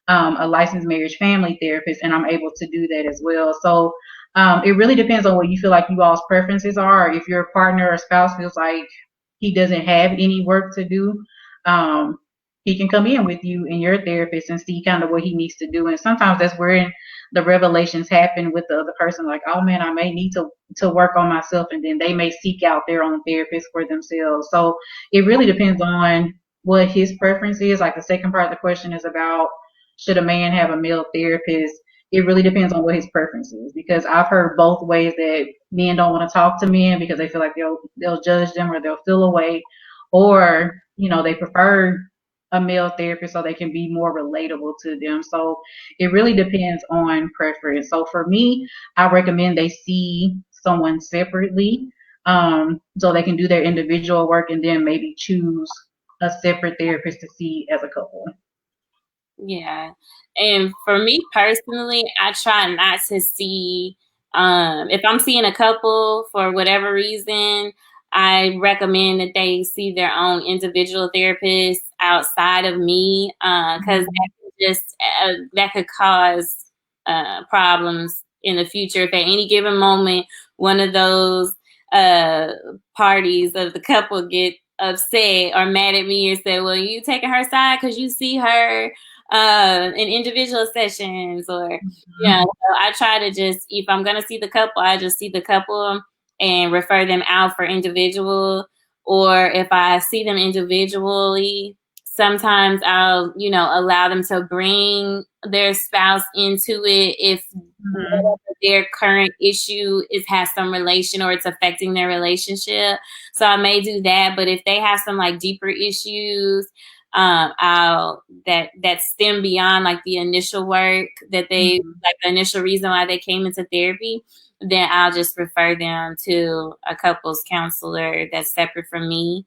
a licensed marriage family therapist? And I'm able to do that as well. So it really depends on what you feel like you all's preferences are. If your partner or spouse feels like he doesn't have any work to do, he can come in with you and your therapist and see kind of what he needs to do. And sometimes that's where the revelations happen with the other person, like, oh man, I may need to work on myself, and then they may seek out their own therapist for themselves. So it really depends on what his preference is. Like the second part of the question is about, should a man have a male therapist? It really depends on what his preference is, because I've heard both ways, that men don't want to talk to men because they feel like they'll judge them or they'll feel away, or they prefer a male therapist so they can be more relatable to them. So it really depends on preference. So for me, I recommend they see someone separately, so they can do their individual work and then maybe choose a separate therapist to see as a couple. Yeah. And for me personally, I try not to see, if I'm seeing a couple for whatever reason, I recommend that they see their own individual therapist outside of me, because that could cause problems in the future. If at any given moment one of those parties of the couple get upset or mad at me and say, well, you taking her side because you see her in individual sessions, or so I try to just, if I'm gonna see the couple, I just see the couple and refer them out for individual. Or if I see them individually, sometimes I'll allow them to bring their spouse into it if their current issue has some relation or it's affecting their relationship. So I may do that. But if they have some like deeper issues, that stem beyond like the initial work that they like the initial reason why they came into therapy, then I'll just refer them to a couples counselor that's separate from me.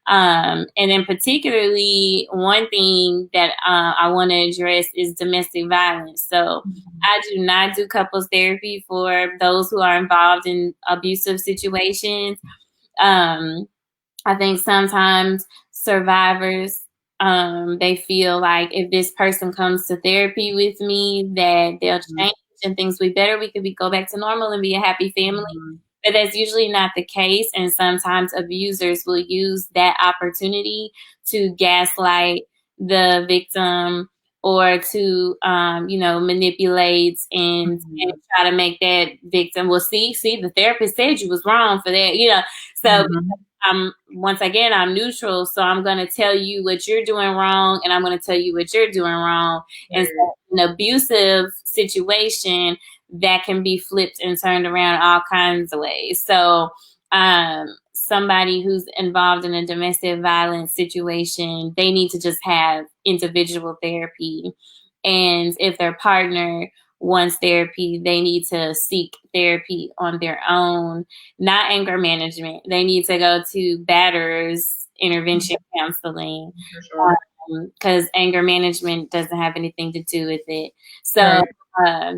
And then particularly one thing that I want to address is domestic violence. So I do not do couples therapy for those who are involved in abusive situations. I think sometimes survivors, they feel like if this person comes to therapy with me, that they'll change and things will be better. We could go back to normal and be a happy family. But that's usually not the case. And sometimes abusers will use that opportunity to gaslight the victim, or to, manipulate and try to make that victim, well, see, the therapist said you was wrong for that, So once again, I'm neutral. So I'm going to tell you what you're doing wrong, and I'm going to tell you what you're doing wrong. And so an abusive situation, that can be flipped and turned around all kinds of ways. So somebody who's involved in a domestic violence situation, they need to just have individual therapy. And if their partner wants therapy, they need to seek therapy on their own, not anger management. They need to go to batterers intervention counseling, because anger management doesn't have anything to do with it. So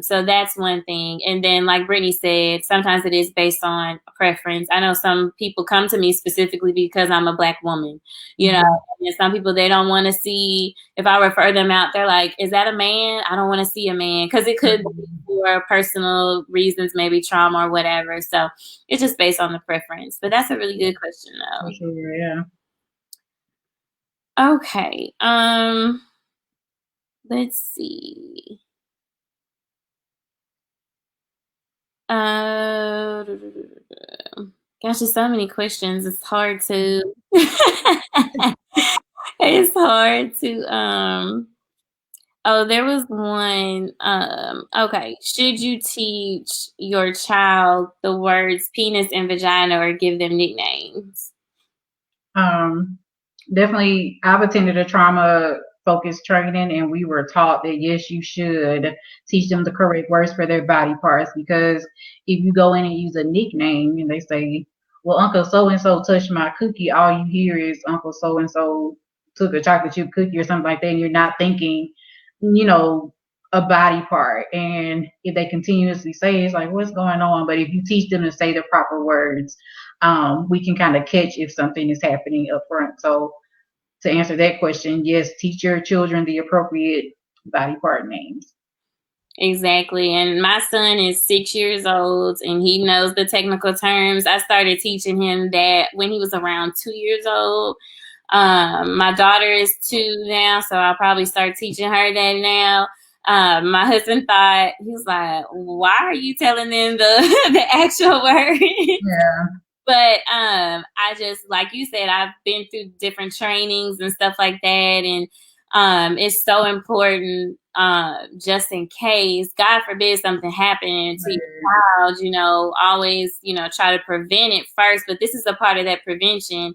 so that's one thing. And then, like Brittany said, sometimes it is based on preference. I know some people come to me specifically because I'm a Black woman, and some people, they don't want to see, if I refer them out, they're like, is that a man? I don't want to see a man, because it could be for personal reasons, maybe trauma or whatever. So it's just based on the preference. But that's a really good question, though. For sure, yeah. Okay. Let's see. Gosh, there's so many questions. It's hard to it's hard to oh, there was one. Okay. Should you teach your child the words penis and vagina, or give them nicknames? Definitely, I've attended a trauma-focused training, and we were taught that yes, you should teach them the correct words for their body parts, because if you go in and use a nickname and they say, well, Uncle so-and-so touched my cookie, all you hear is Uncle so-and-so took a chocolate chip cookie or something like that, and you're not thinking, a body part. And if they continuously say, it's like, what's going on? But if you teach them to say the proper words, we can kind of catch if something is happening up front. So to answer that question, yes, teach your children the appropriate body part names. Exactly. And my son is 6 years old and he knows the technical terms. I started teaching him that when he was around 2 years old. My daughter is 2 now, so I'll probably start teaching her that now. My husband thought, he was like, why are you telling them the, the actual word? Yeah. But I just, like you said, I've been through different trainings and stuff like that. And it's so important, just in case, God forbid, something happened to your child, always, try to prevent it first. But this is a part of that prevention,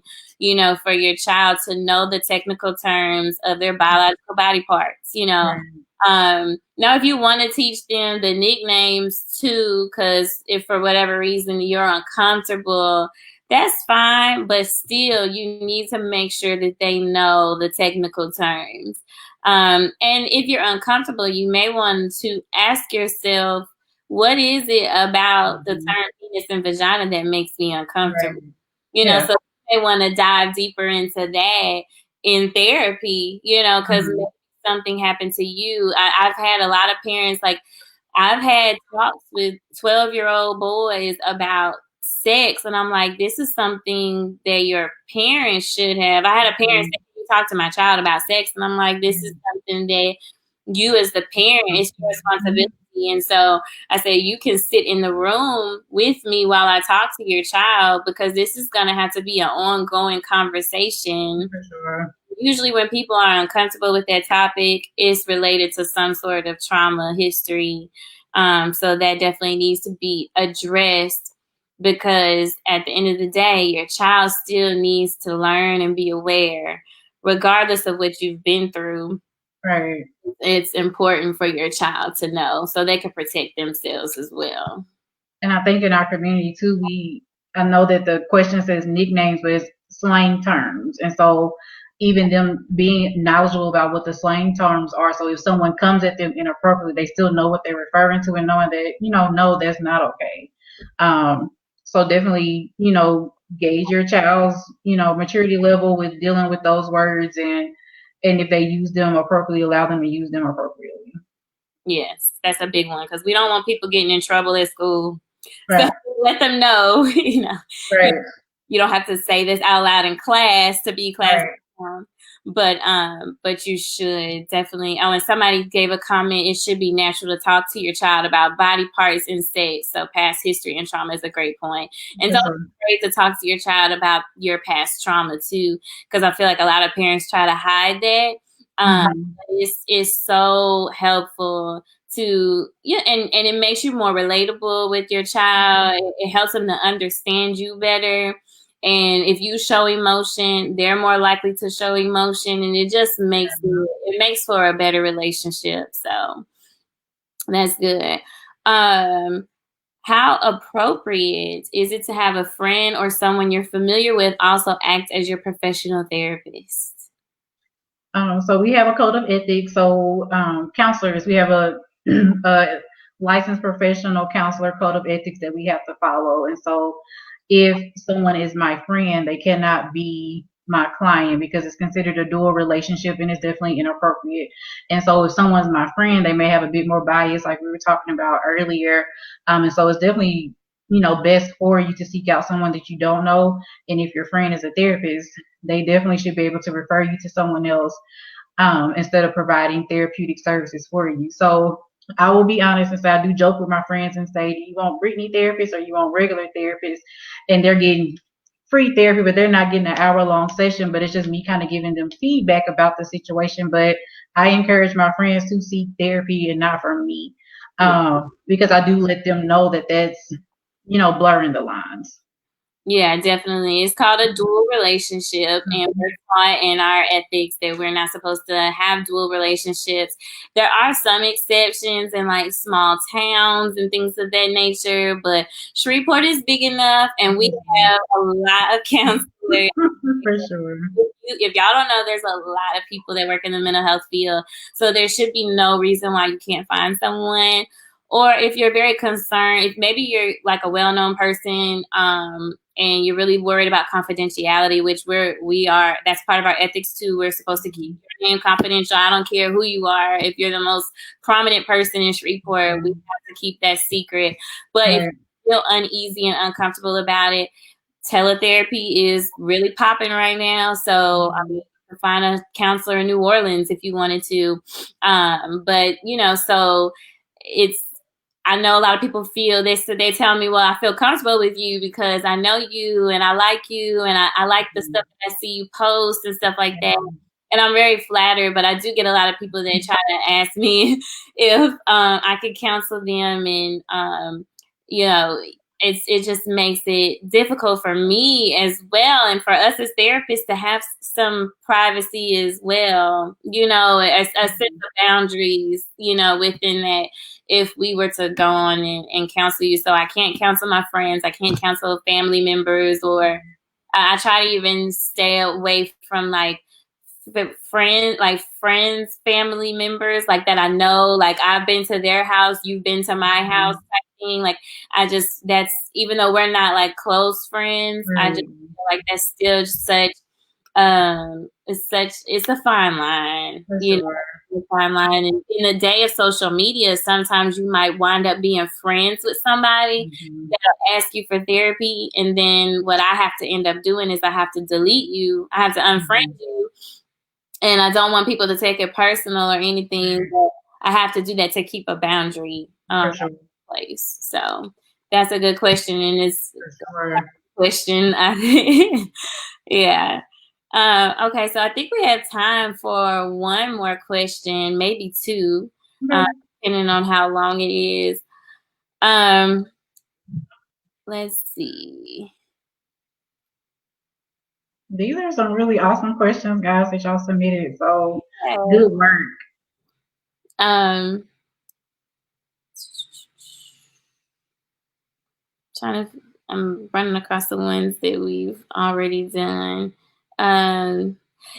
for your child to know the technical terms of their biological body parts, Right. Now, if you want to teach them the nicknames too, because if for whatever reason you're uncomfortable, that's fine. But still, you need to make sure that they know the technical terms. And if you're uncomfortable, you may want to ask yourself, what is it about the term penis and vagina that makes me uncomfortable? Yeah. So they want to dive deeper into that in therapy, because something happened to you. I've had a lot of parents, like I've had talks with 12-year-old boys about sex, and I'm like, this is something that your parents should have. I had a parent say, you talk to my child about sex, and I'm like, this is something that you as the parent, it's your responsibility. And so I say, you can sit in the room with me while I talk to your child, because this is going to have to be an ongoing conversation. For sure. Usually when people are uncomfortable with that topic, it's related to some sort of trauma history. So that definitely needs to be addressed, because at the end of the day, your child still needs to learn and be aware, regardless of what you've been through. Right. It's important for your child to know so they can protect themselves as well. And I think in our community too, I know that the question says nicknames, but it's slang terms. And so even them being knowledgeable about what the slang terms are. So if someone comes at them inappropriately, they still know what they're referring to, and knowing that, no, that's not okay. So definitely, gauge your child's, maturity level with dealing with those words, and if they use them appropriately, allow them to use them appropriately. Yes, that's a big one, because we don't want people getting in trouble at school. Right. So let them know, Right. you don't have to say this out loud in class to be class. Right. But you should definitely. Oh, and somebody gave a comment, it should be natural to talk to your child about body parts and sex. So past history and trauma is a great point. And don't be afraid to talk to your child about your past trauma too, because I feel like a lot of parents try to hide that. It's so helpful to, and it makes you more relatable with your child. It helps them to understand you better. And if you show emotion, they're more likely to show emotion, and it just makes for a better relationship. So that's good. How appropriate is it to have a friend or someone you're familiar with also act as your professional therapist? So we have a code of ethics. So counselors, we have a licensed professional counselor code of ethics that we have to follow. And so if someone is my friend, they cannot be my client, because it's considered a dual relationship and it's definitely inappropriate. And so if someone's my friend, they may have a bit more bias, like we were talking about earlier. And so it's definitely, best for you to seek out someone that you don't know. And if your friend is a therapist, they definitely should be able to refer you to someone else, instead of providing therapeutic services for you. So I will be honest and say, I do joke with my friends and say, do you want Brittany therapists or you want regular therapists? And they're getting free therapy, but they're not getting an hour-long session. But it's just me kind of giving them feedback about the situation. But I encourage my friends to seek therapy and not from me, because I do let them know that that's, blurring the lines. Yeah, definitely. It's called a dual relationship, and we're taught in our ethics that we're not supposed to have dual relationships. There are some exceptions in like small towns and things of that nature, but Shreveport is big enough, and we have a lot of counselors For sure. If y'all don't know, there's a lot of people that work in the mental health field, so there should be no reason why you can't find someone. Or if you're very concerned, if maybe you're like a well-known person, and you're really worried about confidentiality, which we are, that's part of our ethics too. We're supposed to keep your name confidential. I don't care who you are. If you're the most prominent person in Shreveport, we have to keep that secret. But if you feel uneasy and uncomfortable about it, teletherapy is really popping right now. So I mean, you can find a counselor in New Orleans if you wanted to. But so it's, I know a lot of people feel this, so they tell me, well, I feel comfortable with you because I know you and I like you and I like the stuff that I see you post and stuff like that. And I'm very flattered, but I do get a lot of people that try to ask me if I could counsel them, and it just makes it difficult for me as well, and for us as therapists to have some privacy as well, a sense of boundaries, within that. If we were to go on and counsel you, so I can't counsel my friends, I can't counsel family members, or I try to even stay away from friends, family members, like that I know, like I've been to their house, you've been to my house type thing. Like that's, even though we're not like close friends, I just feel like that's still such it's a fine line, a fine line. And in the day of social media, sometimes you might wind up being friends with somebody that'll ask you for therapy, and then what I have to end up doing is I have to delete you, I have to unfriend you. And I don't want people to take it personal or anything, but I have to do that to keep a boundary in place. So that's a good question, and it's a question. I think. Yeah. Okay, so I think we have time for one more question, maybe two, depending on how long it is. Let's see. These are some really awesome questions, guys, that y'all submitted. So good work. I'm running across the ones that we've already done.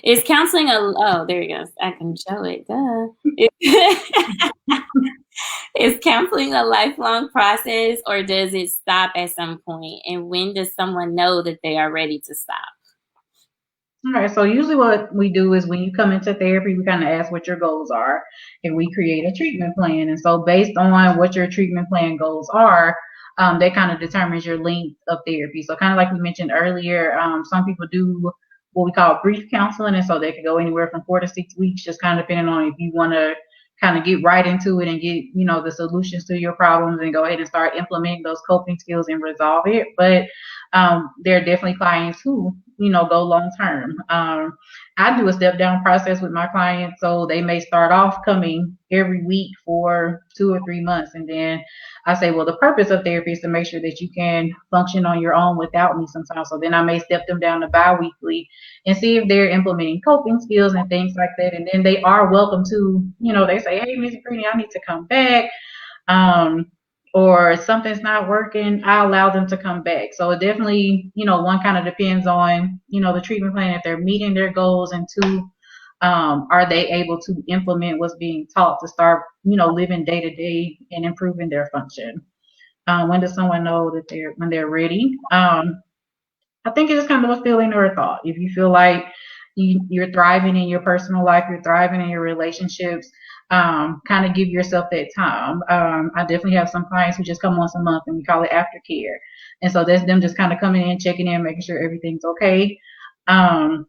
Is counseling there he goes. I can show it. Duh. Is counseling a lifelong process, or does it stop at some point? And when does someone know that they are ready to stop? All right, so usually what we do is when you come into therapy, we kind of ask what your goals are, and we create a treatment plan. And so based on what your treatment plan goals are, that kind of determines your length of therapy. So kind of like we mentioned earlier, some people do what we call brief counseling, and so they could go anywhere from 4 to 6 weeks, just kind of depending on if you want to kind of get right into it and get, the solutions to your problems and go ahead and start implementing those coping skills and resolve it. But there are definitely clients who, go long term. I do a step down process with my clients. So they may start off coming every week for 2 or 3 months. And then I say, well, the purpose of therapy is to make sure that you can function on your own without me sometimes. So then I may step them down to bi-weekly and see if they're implementing coping skills and things like that. And then they are welcome to, they say, hey, Ms. Brittany, I need to come back. Or something's not working, I allow them to come back. So it definitely, one kind of depends on, the treatment plan, if they're meeting their goals, and two, are they able to implement what's being taught to start, living day to day and improving their function. When does someone know that when they're ready? I think it's just kind of a feeling or a thought. If you feel like you're thriving in your personal life, you're thriving in your relationships, kind of give yourself that time. I definitely have some clients who just come once a month, and we call it aftercare. And so that's them just kind of coming in, checking in, making sure everything's okay. And,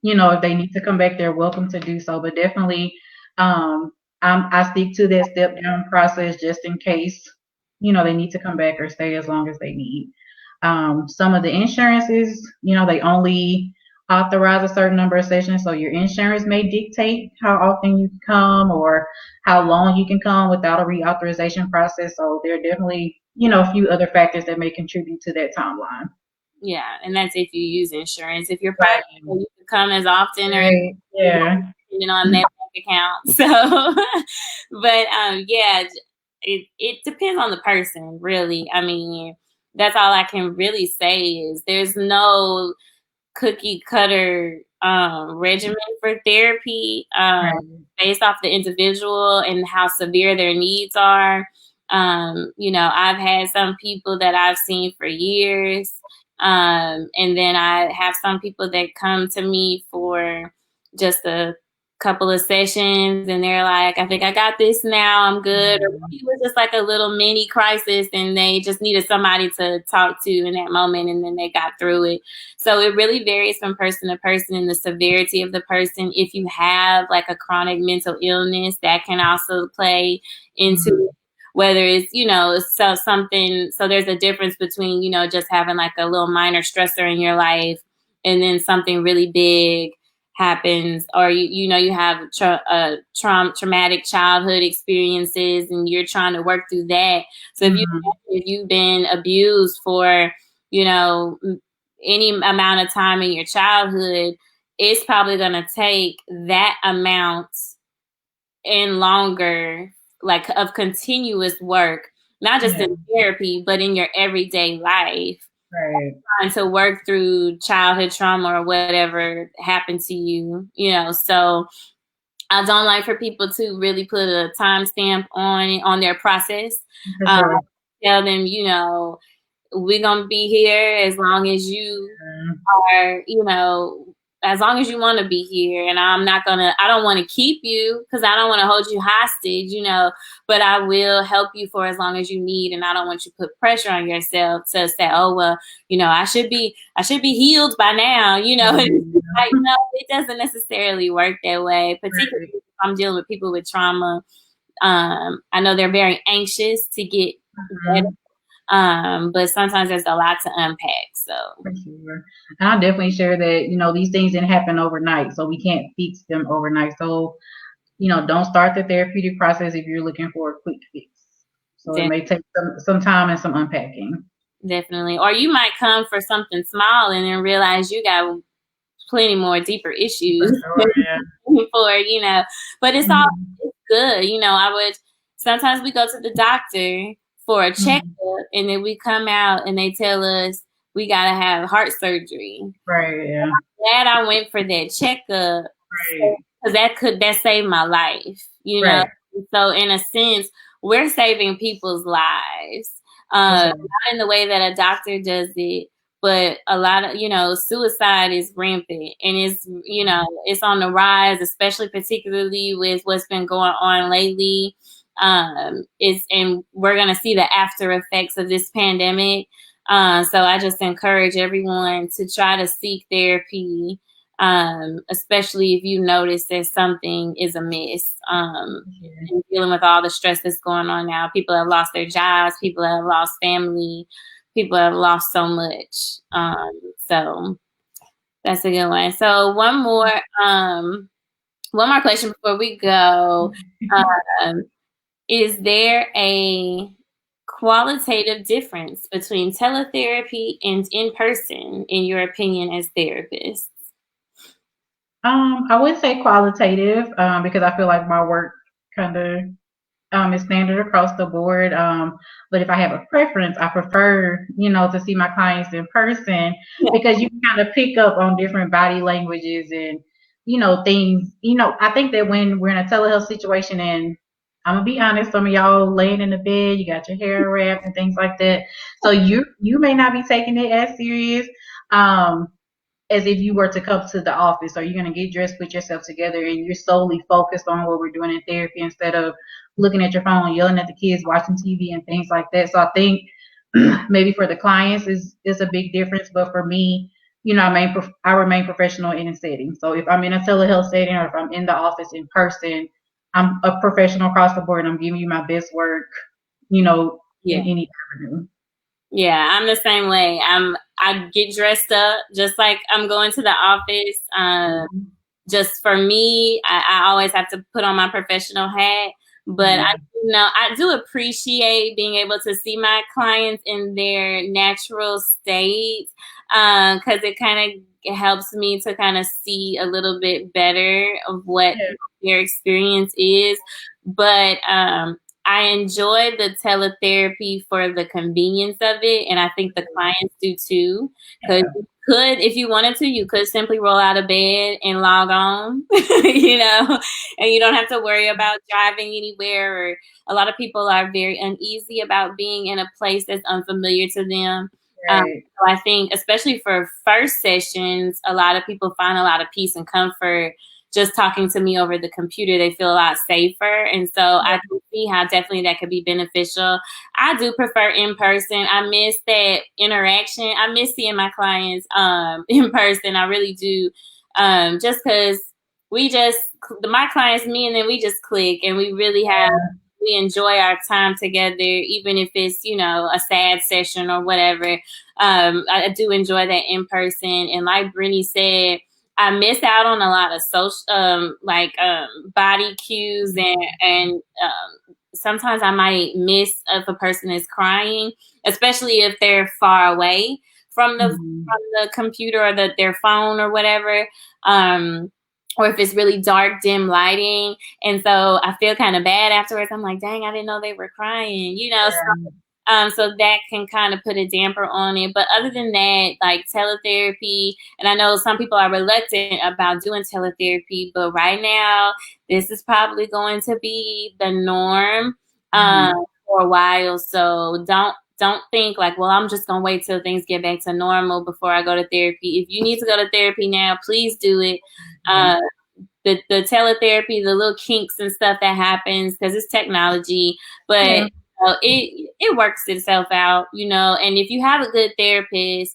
if they need to come back, they're welcome to do so. But definitely, I stick to that step down process just in case, they need to come back or stay as long as they need. Some of the insurances, they only authorize a certain number of sessions. So your insurance may dictate how often you can come or how long you can come without a reauthorization process. So there are definitely, a few other factors that may contribute to that timeline. Yeah, and that's if you use insurance. If you're private, you can come as often or depending on that bank account. So, but yeah, it depends on the person, really. I mean, that's all I can really say is there's no cookie cutter regimen for therapy Right. based off the individual and how severe their needs are. I've had some people that I've seen for years. And then I have some people that come to me for just a couple of sessions and they're like, I think I got this now, I'm good. Or it was just like a little mini crisis and they just needed somebody to talk to in that moment and then they got through it. So it really varies from person to person and the severity of the person. If you have like a chronic mental illness, that can also play into whether it's, so there's a difference between, just having like a little minor stressor in your life and then something really big happens, or you have traumatic childhood experiences and you're trying to work through that. So if you've been abused for any amount of time in your childhood, it's probably going to take that amount and longer, like of continuous work, not just in therapy, but in your everyday life. Right. Trying to work through childhood trauma or whatever happened to you, So I don't like for people to really put a timestamp on their process. Sure. Tell them, we're gonna be here as long as you are, as long as you want to be here. And I don't want to keep you because I don't want to hold you hostage, but I will help you for as long as you need. And I don't want you to put pressure on yourself to say, oh, well, I should be healed by now, like, no, it doesn't necessarily work that way, particularly if I'm dealing with people with trauma. I know they're very anxious to get better. But sometimes there's a lot to unpack. So for sure. And I definitely share that, these things didn't happen overnight, so we can't fix them overnight. So, don't start the therapeutic process if you're looking for a quick fix. So it may take some time and some unpacking. Definitely. Or you might come for something small and then realize you got plenty more deeper issues but it's all good. Sometimes we go to the doctor for a checkup and then we come out and they tell us we got to have heart surgery. Right. Yeah. I'm glad I went for that checkup because that saved my life, Right. So in a sense, we're saving people's lives. Not in the way that a doctor does it, but a lot of, suicide is rampant and it's, it's on the rise, especially particularly with what's been going on lately. And we're going to see the after effects of this pandemic. So I just encourage everyone to try to seek therapy, especially if you notice that something is amiss. And dealing with all the stress that's going on now. People have lost their jobs. People have lost family. People have lost so much. So that's a good one. So one more question before we go. Is there a qualitative difference between teletherapy and in-person, in your opinion, as therapists? I would say qualitative because I feel like my work kind of is standard across the board. But if I have a preference, I prefer, to see my clients in person because you can kind of pick up on different body languages and, things. I think that when we're in a telehealth situation and I'm gonna be honest, some of y'all laying in the bed, you got your hair wrapped and things like that. So you may not be taking it as serious. As if you were to come to the office, or you're going to get dressed, put yourself together, and you're solely focused on what we're doing in therapy instead of looking at your phone, yelling at the kids, watching TV and things like that. So I think maybe for the clients is a big difference, but for me, I remain professional in a setting. So if I'm in a telehealth setting or if I'm in the office in person, I'm a professional across the board and I'm giving you my best work, in any avenue. Yeah, I'm the same way. I get dressed up just like I'm going to the office. Just for me, I always have to put on my professional hat. But I do appreciate being able to see my clients in their natural state because it kind of helps me to kind of see a little bit better of what their experience is. But I enjoy the teletherapy for the convenience of it, and I think the clients do too. Because Yeah. you could, if you wanted to, you could simply roll out of bed and log on, you know, and you don't have to worry about driving anywhere. Or a lot of people are very uneasy about being in a place that's unfamiliar to them. Right. So I think, especially for first sessions, a lot of people find a lot of peace and comfort just talking to me over the computer. They feel a lot safer. And so I can see how definitely that could be beneficial. I do prefer in person. I miss that interaction. I miss seeing my clients in person. I really do. Just because my clients, me and them, we just click, and we enjoy our time together, even if it's, a sad session or whatever. I do enjoy that in person. And like Brittany said, I miss out on a lot of social, body cues, and sometimes I might miss if a person is crying, especially if they're far away from the computer or their phone or whatever, or if it's really dark, dim lighting, and so I feel kind of bad afterwards. I'm like, dang, I didn't know they were crying, so that can kind of put a damper on it. But other than that, like teletherapy, and I know some people are reluctant about doing teletherapy, but right now, this is probably going to be the norm for a while. So don't think like, well, I'm just gonna wait till things get back to normal before I go to therapy. If you need to go to therapy now, please do it. The teletherapy, the little kinks and stuff that happens because it's technology, but it works itself out, and if you have a good therapist,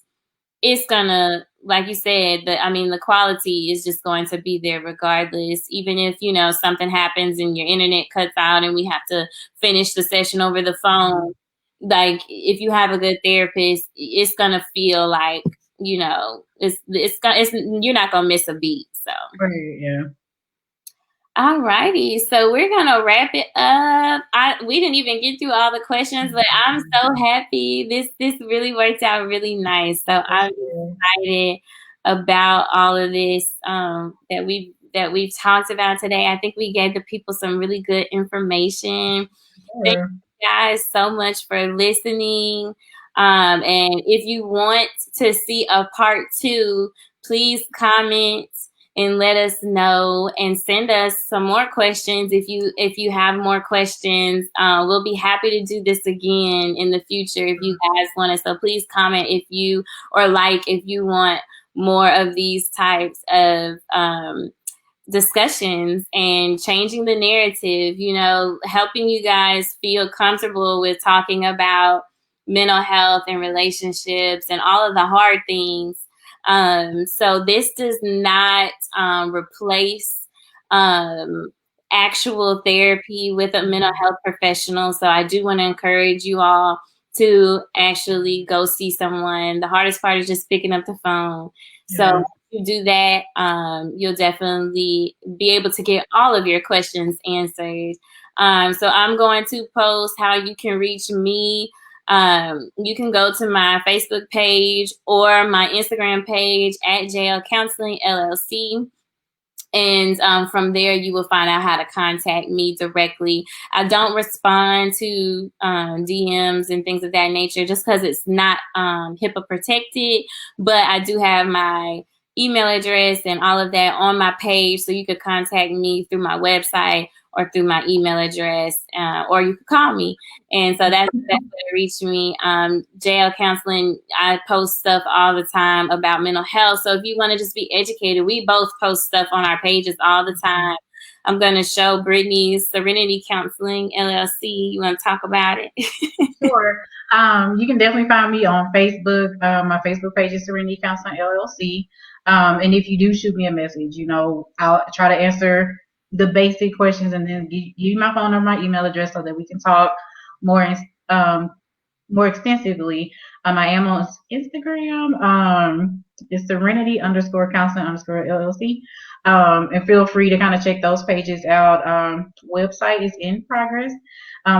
it's gonna, like you said, the quality is just going to be there regardless, even if, something happens and your internet cuts out and we have to finish the session over the phone. Like, if you have a good therapist, it's gonna feel like, you're not gonna miss a beat. So Yeah. all righty, so we're gonna wrap it up. We didn't even get through all the questions, but I'm so happy. This really worked out really nice. So I'm excited about all of this that we've talked about today. I think we gave the people some really good information. Thank you guys so much for listening. And if you want to see a part 2, please comment and let us know, and send us some more questions. If you have more questions, we'll be happy to do this again in the future if you guys want us. So please comment if you want more of these types of discussions and changing the narrative, helping you guys feel comfortable with talking about mental health and relationships and all of the hard things. So this does not replace actual therapy with a mental health professional. So I do want to encourage you all to actually go see someone. The hardest part is just picking up the phone. So if you do that, you'll definitely be able to get all of your questions answered. So I'm going to post how you can reach me. You can go to my Facebook page or my Instagram page at JL Counseling LLC. And from there, you will find out how to contact me directly. I don't respond to DMs and things of that nature just because it's not HIPAA protected. But I do have my email address and all of that on my page. So you could contact me through my website or through my email address, or you could call me. And so that's the best way to reach me. JL Counseling, I post stuff all the time about mental health. So if you want to just be educated, we both post stuff on our pages all the time. I'm going to show Brittany's Serenity Counseling LLC. You want to talk about it? Sure. You can definitely find me on Facebook. My Facebook page is Serenity Counseling LLC. And if you do shoot me a message, I'll try to answer the basic questions and then give you my phone number, my email address so that we can talk more extensively. I am on Instagram. It's Serenity_Counseling_LLC. And feel free to kind of check those pages out. Website is in progress.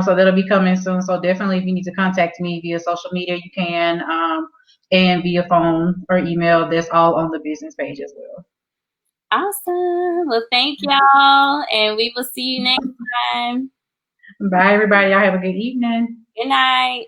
So that'll be coming soon. So definitely if you need to contact me via social media, you can, and via phone or email. That's all on the business page as well. Awesome. Well, thank y'all, and we will see you next time. Bye, everybody. Y'all have a good evening. Good night.